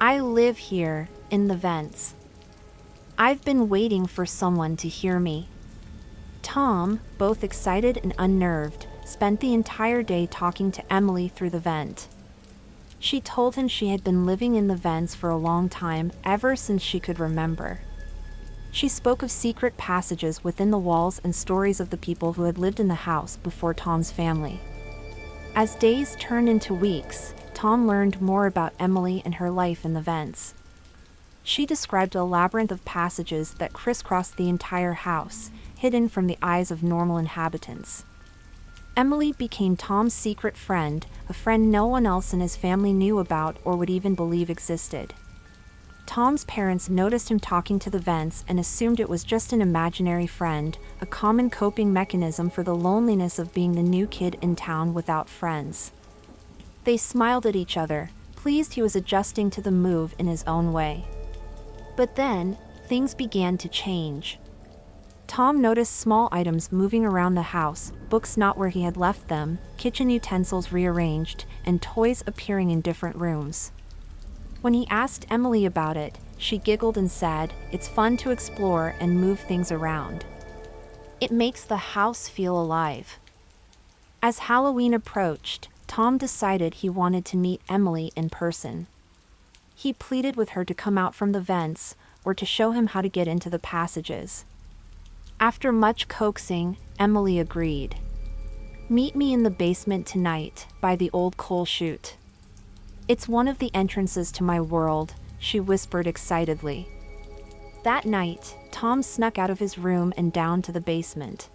"I live here, in the vents. I've been waiting for someone to hear me." Tom, both excited and unnerved, spent the entire day talking to Emily through the vent. She told him she had been living in the vents for a long time, ever since she could remember. She spoke of secret passages within the walls and stories of the people who had lived in the house before Tom's family. As days turned into weeks, Tom learned more about Emily and her life in the vents. She described a labyrinth of passages that crisscrossed the entire house, hidden from the eyes of normal inhabitants. Emily became Tom's secret friend, a friend no one else in his family knew about or would even believe existed. Tom's parents noticed him talking to the vents and assumed it was just an imaginary friend, a common coping mechanism for the loneliness of being the new kid in town without friends. They smiled at each other, pleased he was adjusting to the move in his own way. But then, things began to change. Tom noticed small items moving around the house, books not where he had left them, kitchen utensils rearranged, and toys appearing in different rooms. When he asked Emily about it, she giggled and said, "It's fun to explore and move things around. It makes the house feel alive." As Halloween approached, Tom decided he wanted to meet Emily in person. He pleaded with her to come out from the vents, or to show him how to get into the passages. After much coaxing, Emily agreed. "Meet me in the basement tonight, by the old coal chute. It's one of the entrances to my world," she whispered excitedly. That night, Tom snuck out of his room and down to the basement.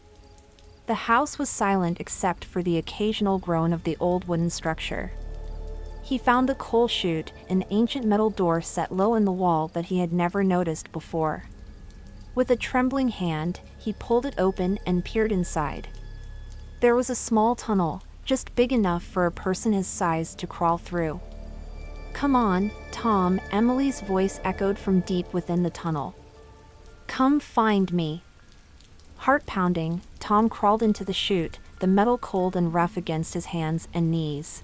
The house was silent except for the occasional groan of the old wooden structure. He found the coal chute, an ancient metal door set low in the wall that he had never noticed before. With a trembling hand, he pulled it open and peered inside. There was a small tunnel, just big enough for a person his size to crawl through. "Come on, Tom," Emily's voice echoed from deep within the tunnel. "Come find me." Heart pounding, Tom crawled into the chute, the metal cold and rough against his hands and knees.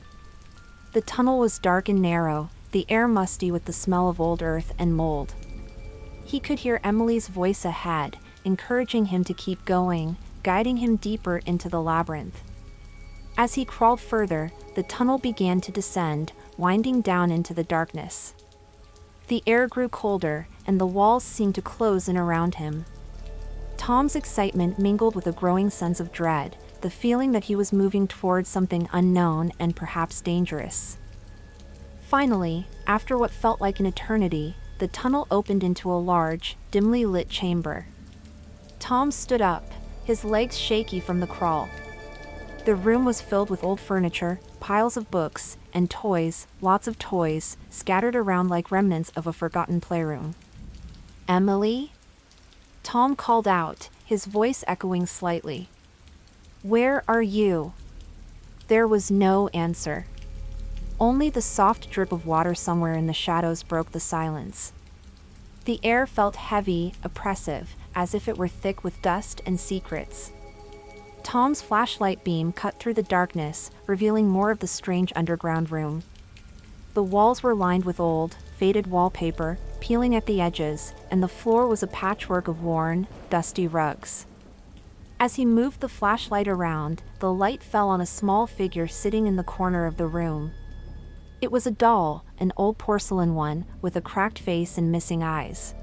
The tunnel was dark and narrow, the air musty with the smell of old earth and mold. He could hear Emily's voice ahead, encouraging him to keep going, guiding him deeper into the labyrinth. As he crawled further, the tunnel began to descend, winding down into the darkness. The air grew colder, and the walls seemed to close in around him. Tom's excitement mingled with a growing sense of dread, the feeling that he was moving towards something unknown and perhaps dangerous. Finally, after what felt like an eternity, the tunnel opened into a large, dimly lit chamber. Tom stood up, his legs shaky from the crawl. The room was filled with old furniture, piles of books, and toys, lots of toys, scattered around like remnants of a forgotten playroom. "Emily?" Tom called out, his voice echoing slightly. "Where are you?" There was no answer. Only the soft drip of water somewhere in the shadows broke the silence. The air felt heavy, oppressive, as if it were thick with dust and secrets. Tom's flashlight beam cut through the darkness, revealing more of the strange underground room. The walls were lined with old, faded wallpaper, peeling at the edges, and the floor was a patchwork of worn, dusty rugs. As he moved the flashlight around, the light fell on a small figure sitting in the corner of the room. It was a doll, an old porcelain one, with a cracked face and missing eyes.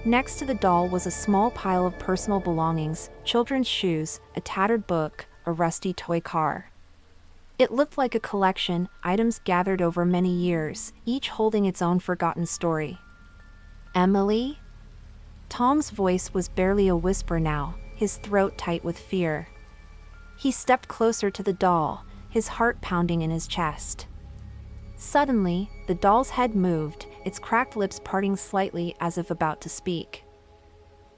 Next to the doll was a small pile of personal belongings, children's shoes, a tattered book, a rusty toy car. It looked like a collection, items gathered over many years, each holding its own forgotten story. "Emily?" Tom's voice was barely a whisper now, his throat tight with fear. He stepped closer to the doll, his heart pounding in his chest. Suddenly, the doll's head moved, its cracked lips parting slightly as if about to speak.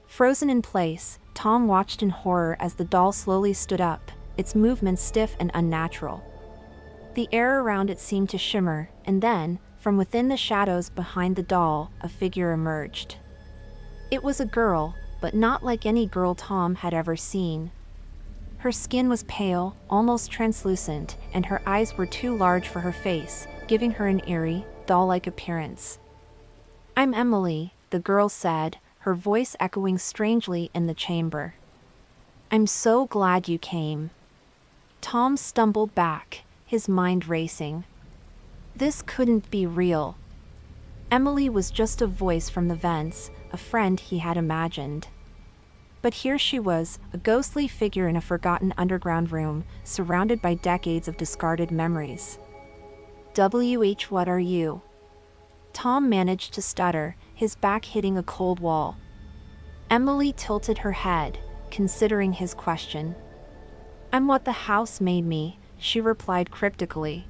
Frozen in place, Tom watched in horror as the doll slowly stood up, its movements stiff and unnatural. The air around it seemed to shimmer, and then, from within the shadows behind the doll, a figure emerged. It was a girl, but not like any girl Tom had ever seen. Her skin was pale, almost translucent, and her eyes were too large for her face, giving her an eerie, doll-like appearance. "I'm Emily," the girl said, her voice echoing strangely in the chamber. "I'm so glad you came." Tom stumbled back, his mind racing. This couldn't be real. Emily was just a voice from the vents, a friend he had imagined. But here she was, a ghostly figure in a forgotten underground room, surrounded by decades of discarded memories. What are you?" Tom managed to stutter, his back hitting a cold wall. Emily tilted her head, considering his question. I'm what the house made me, she replied cryptically.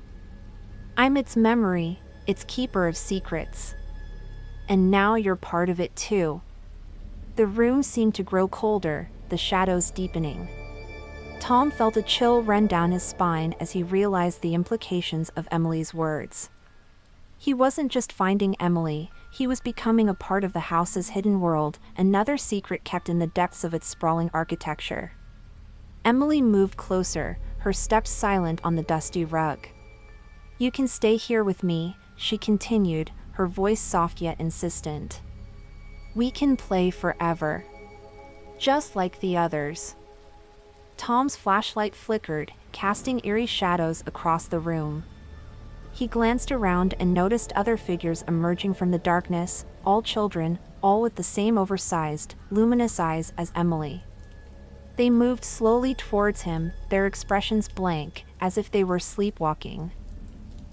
I'm its memory, its keeper of secrets. And now you're part of it too. The room seemed to grow colder, the shadows deepening. Tom felt a chill run down his spine as he realized the implications of Emily's words. He wasn't just finding Emily, he was becoming a part of the house's hidden world, another secret kept in the depths of its sprawling architecture. Emily moved closer, her steps silent on the dusty rug. You can stay here with me, she continued, her voice soft yet insistent. We can play forever. Just like the others. Tom's flashlight flickered, casting eerie shadows across the room. He glanced around and noticed other figures emerging from the darkness, all children, all with the same oversized, luminous eyes as Emily. They moved slowly towards him, their expressions blank, as if they were sleepwalking.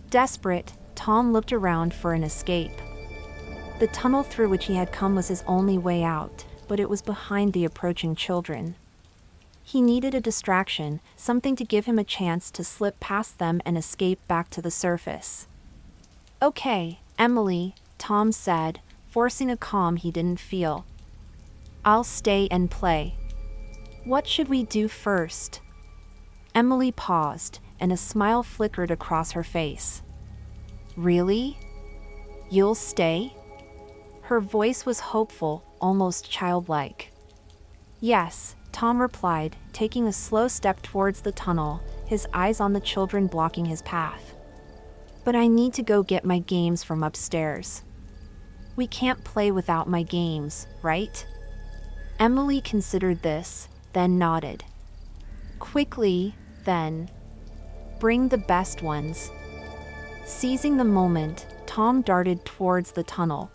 Desperate, Tom looked around for an escape. The tunnel through which he had come was his only way out, but it was behind the approaching children. He needed a distraction, something to give him a chance to slip past them and escape back to the surface. Okay, Emily, Tom said, forcing a calm he didn't feel. I'll stay and play. What should we do first? Emily paused, and a smile flickered across her face. Really? You'll stay? Her voice was hopeful, almost childlike. Yes, Tom replied, taking a slow step towards the tunnel, his eyes on the children blocking his path. But I need to go get my games from upstairs. We can't play without my games, right? Emily considered this, then nodded. Quickly, then. Bring the best ones. Seizing the moment, Tom darted towards the tunnel.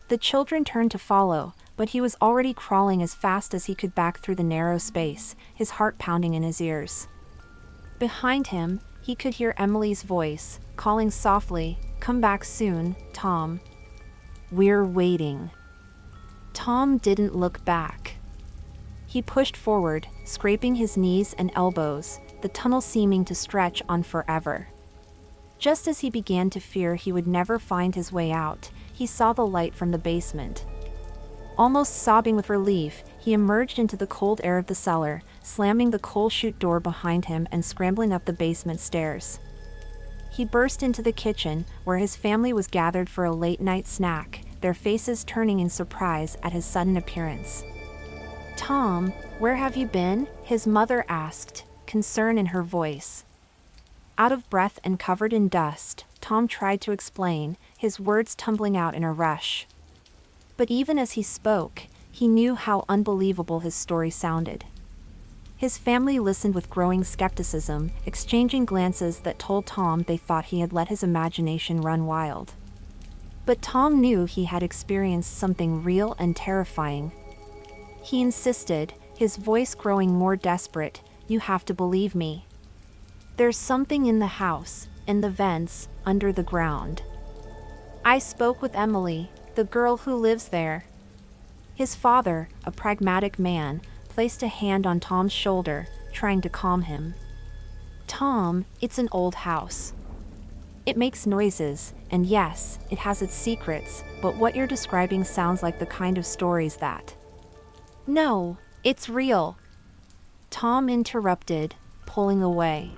The children turned to follow, but he was already crawling as fast as he could back through the narrow space, his heart pounding in his ears. Behind him, he could hear Emily's voice, calling softly, "Come back soon, Tom. We're waiting." Tom didn't look back. He pushed forward, scraping his knees and elbows, the tunnel seeming to stretch on forever. Just as he began to fear he would never find his way out, he saw the light from the basement. Almost sobbing with relief, he emerged into the cold air of the cellar, slamming the coal chute door behind him and scrambling up the basement stairs. He burst into the kitchen, where his family was gathered for a late-night snack, their faces turning in surprise at his sudden appearance. "Tom, where have you been?" his mother asked, concern in her voice. Out of breath and covered in dust, Tom tried to explain, his words tumbling out in a rush. But even as he spoke, he knew how unbelievable his story sounded. His family listened with growing skepticism, exchanging glances that told Tom they thought he had let his imagination run wild. But Tom knew he had experienced something real and terrifying. He insisted, his voice growing more desperate, "You have to believe me. There's something in the house, in the vents, under the ground. I spoke with Emily, the girl who lives there." His father, a pragmatic man, placed a hand on Tom's shoulder, trying to calm him. "Tom, it's an old house. It makes noises, and yes, it has its secrets, but what you're describing sounds like the kind of stories that—" "No, it's real," Tom interrupted, pulling away.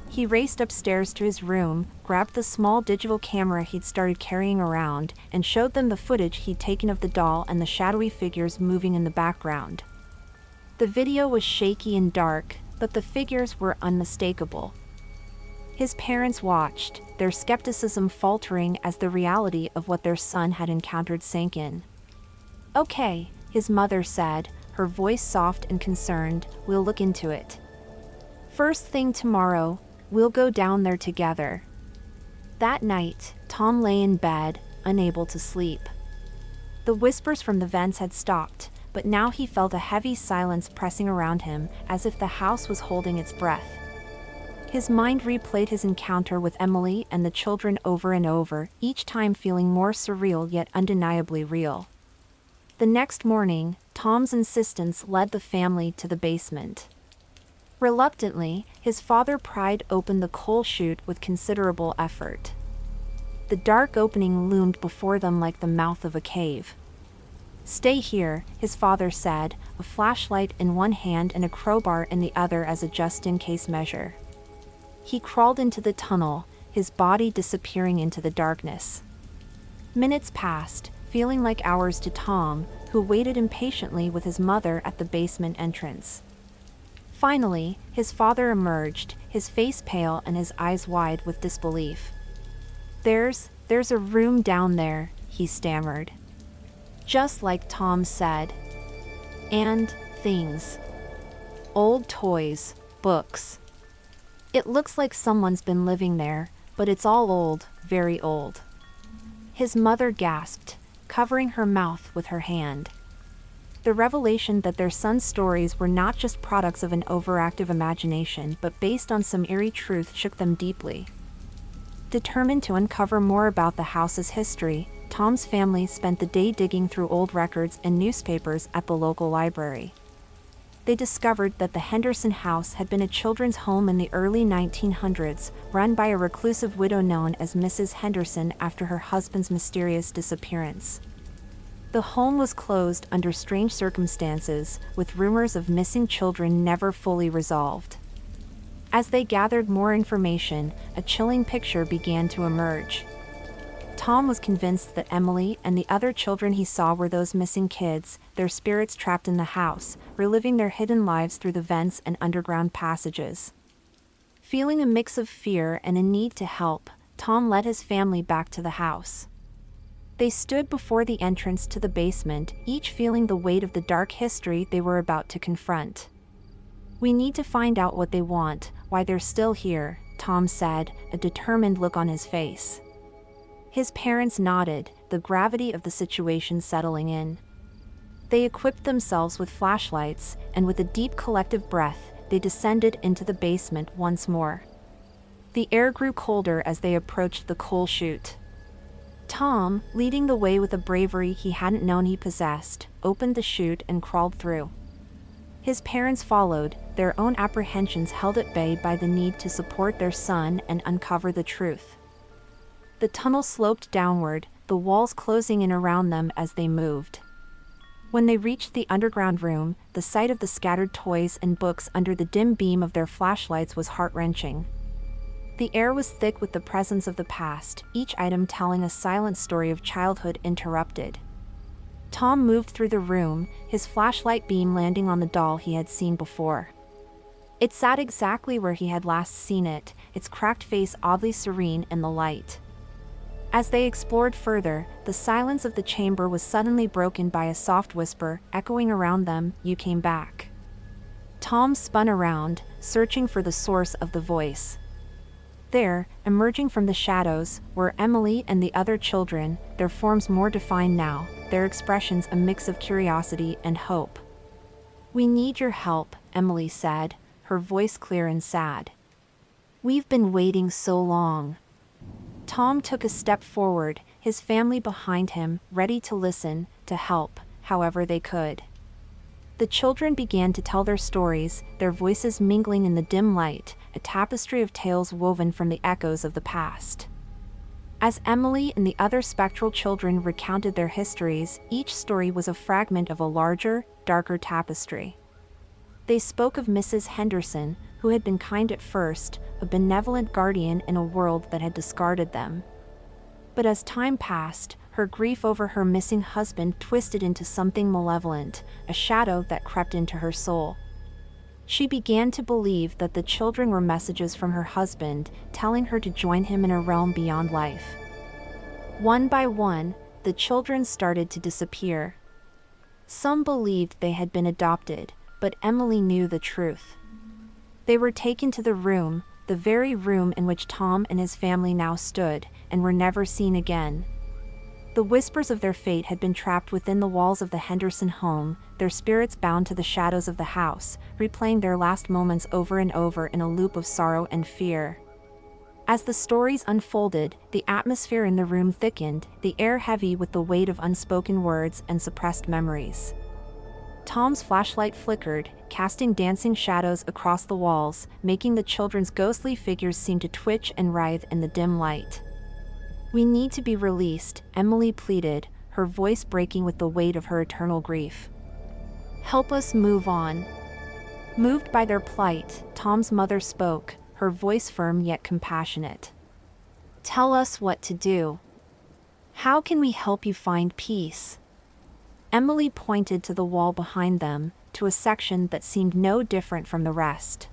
He raced upstairs to his room, grabbed the small digital camera he'd started carrying around, and showed them the footage he'd taken of the doll and the shadowy figures moving in the background. The video was shaky and dark, but the figures were unmistakable. His parents watched, their skepticism faltering as the reality of what their son had encountered sank in. "Okay," his mother said, her voice soft and concerned, "we'll look into it. First thing tomorrow, we'll go down there together." That night, Tom lay in bed, unable to sleep. The whispers from the vents had stopped, but now he felt a heavy silence pressing around him, as if the house was holding its breath. His mind replayed his encounter with Emily and the children over and over, each time feeling more surreal yet undeniably real. The next morning, Tom's insistence led the family to the basement. Reluctantly, his father pried open the coal chute with considerable effort. The dark opening loomed before them like the mouth of a cave. "Stay here," his father said, a flashlight in one hand and a crowbar in the other as a just-in-case measure. He crawled into the tunnel, his body disappearing into the darkness. Minutes passed, feeling like hours to Tom, who waited impatiently with his mother at the basement entrance. Finally, his father emerged, his face pale and his eyes wide with disbelief. There's a room down there," he stammered. Just like Tom said. "And things. Old toys, books. It looks like someone's been living there, but it's all old, very old." His mother gasped, covering her mouth with her hand. The revelation that their son's stories were not just products of an overactive imagination but based on some eerie truth shook them deeply. Determined to uncover more about the house's history, Tom's family spent the day digging through old records and newspapers at the local library. They discovered that the Henderson house had been a children's home in the early 1900s, run by a reclusive widow known as Mrs. Henderson after her husband's mysterious disappearance. The home was closed under strange circumstances, with rumors of missing children never fully resolved. As they gathered more information, a chilling picture began to emerge. Tom was convinced that Emily and the other children he saw were those missing kids, their spirits trapped in the house, reliving their hidden lives through the vents and underground passages. Feeling a mix of fear and a need to help, Tom led his family back to the house. They stood before the entrance to the basement, each feeling the weight of the dark history they were about to confront. "We need to find out what they want, why they're still here," Tom said, a determined look on his face. His parents nodded, the gravity of the situation settling in. They equipped themselves with flashlights, and with a deep collective breath, they descended into the basement once more. The air grew colder as they approached the coal chute. Tom, leading the way with a bravery he hadn't known he possessed, opened the chute and crawled through. His parents followed, their own apprehensions held at bay by the need to support their son and uncover the truth. The tunnel sloped downward, the walls closing in around them as they moved. When they reached the underground room, the sight of the scattered toys and books under the dim beam of their flashlights was heart-wrenching. The air was thick with the presence of the past, each item telling a silent story of childhood interrupted. Tom moved through the room, his flashlight beam landing on the doll he had seen before. It sat exactly where he had last seen it, its cracked face oddly serene in the light. As they explored further, the silence of the chamber was suddenly broken by a soft whisper, echoing around them, "You came back." Tom spun around, searching for the source of the voice. There, emerging from the shadows, were Emily and the other children, their forms more defined now, their expressions a mix of curiosity and hope. "We need your help," Emily said, her voice clear and sad. "We've been waiting so long." Tom took a step forward, his family behind him, ready to listen, to help, however they could. The children began to tell their stories, their voices mingling in the dim light, a tapestry of tales woven from the echoes of the past. As Emily and the other spectral children recounted their histories, each story was a fragment of a larger, darker tapestry. They spoke of Mrs. Henderson, who had been kind at first, a benevolent guardian in a world that had discarded them. But as time passed, her grief over her missing husband twisted into something malevolent, a shadow that crept into her soul. She began to believe that the children were messages from her husband, telling her to join him in a realm beyond life. One by one, the children started to disappear. Some believed they had been adopted, but Emily knew the truth. They were taken to the room, the very room in which Tom and his family now stood, and were never seen again. The whispers of their fate had been trapped within the walls of the Henderson home, their spirits bound to the shadows of the house, replaying their last moments over and over in a loop of sorrow and fear. As the stories unfolded, the atmosphere in the room thickened, the air heavy with the weight of unspoken words and suppressed memories. Tom's flashlight flickered, casting dancing shadows across the walls, making the children's ghostly figures seem to twitch and writhe in the dim light. "We need to be released," Emily pleaded, her voice breaking with the weight of her eternal grief. "Help us move on." Moved by their plight, Tom's mother spoke, her voice firm yet compassionate. "Tell us what to do. How can we help you find peace?" Emily pointed to the wall behind them, to a section that seemed no different from the rest.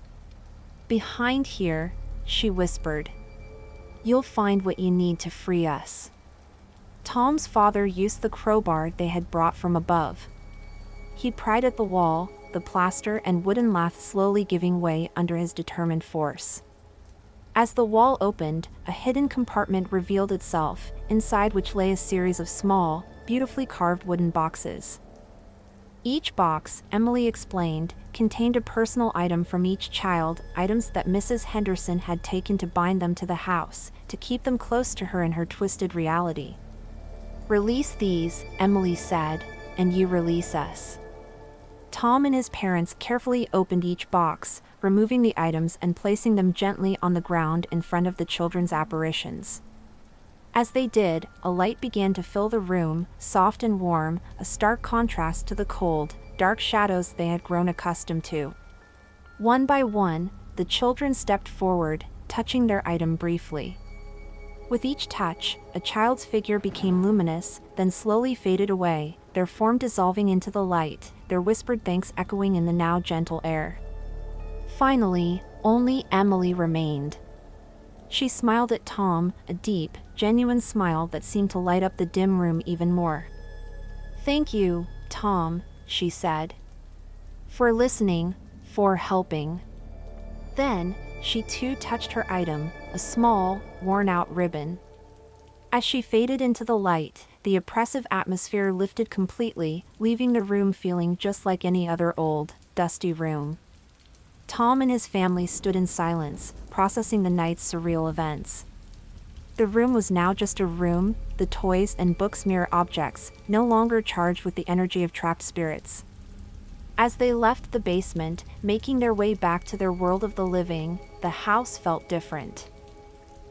"Behind here," she whispered, "you'll find what you need to free us." Tom's father used the crowbar they had brought from above. He pried at the wall, the plaster and wooden lath slowly giving way under his determined force. As the wall opened, a hidden compartment revealed itself, inside which lay a series of small, beautifully carved wooden boxes. Each box, Emily explained, contained a personal item from each child, items that Mrs. Henderson had taken to bind them to the house, to keep them close to her in her twisted reality. "Release these," Emily said, "and you release us." Tom and his parents carefully opened each box, removing the items and placing them gently on the ground in front of the children's apparitions. As they did, a light began to fill the room, soft and warm, a stark contrast to the cold, dark shadows they had grown accustomed to. One by one, the children stepped forward, touching their item briefly. With each touch, a child's figure became luminous, then slowly faded away, their form dissolving into the light, their whispered thanks echoing in the now gentle air. Finally, only Emily remained. She smiled at Tom, a deep, genuine smile that seemed to light up the dim room even more. "Thank you, Tom," she said. "For listening, for helping." Then, she too touched her item, a small, worn-out ribbon. As she faded into the light, the oppressive atmosphere lifted completely, leaving the room feeling just like any other old, dusty room. Tom and his family stood in silence, processing the night's surreal events. The room was now just a room, the toys and books mere objects, no longer charged with the energy of trapped spirits. As they left the basement, making their way back to their world of the living, the house felt different.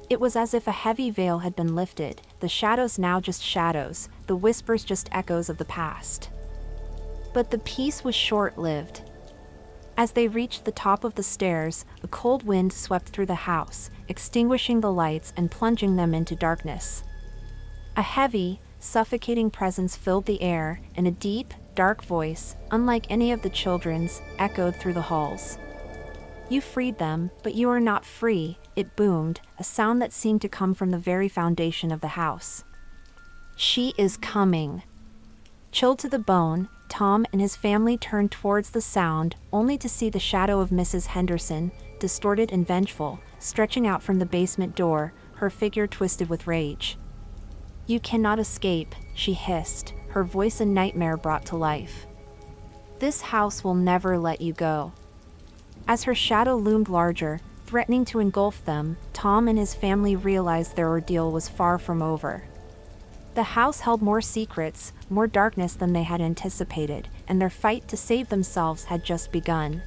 It was as if a heavy veil had been lifted, the shadows now just shadows, the whispers just echoes of the past. But the peace was short-lived. As they reached the top of the stairs, a cold wind swept through the house, extinguishing the lights and plunging them into darkness. A heavy, suffocating presence filled the air, and a deep, dark voice, unlike any of the children's, echoed through the halls. "You freed them, but you are not free," it boomed, a sound that seemed to come from the very foundation of the house. "She is coming." Chilled to the bone, Tom and his family turned towards the sound, only to see the shadow of Mrs. Henderson, distorted and vengeful, stretching out from the basement door, her figure twisted with rage. "You cannot escape," she hissed, her voice a nightmare brought to life. "This house will never let you go." As her shadow loomed larger, threatening to engulf them, Tom and his family realized their ordeal was far from over. The house held more secrets, more darkness than they had anticipated, and their fight to save themselves had just begun.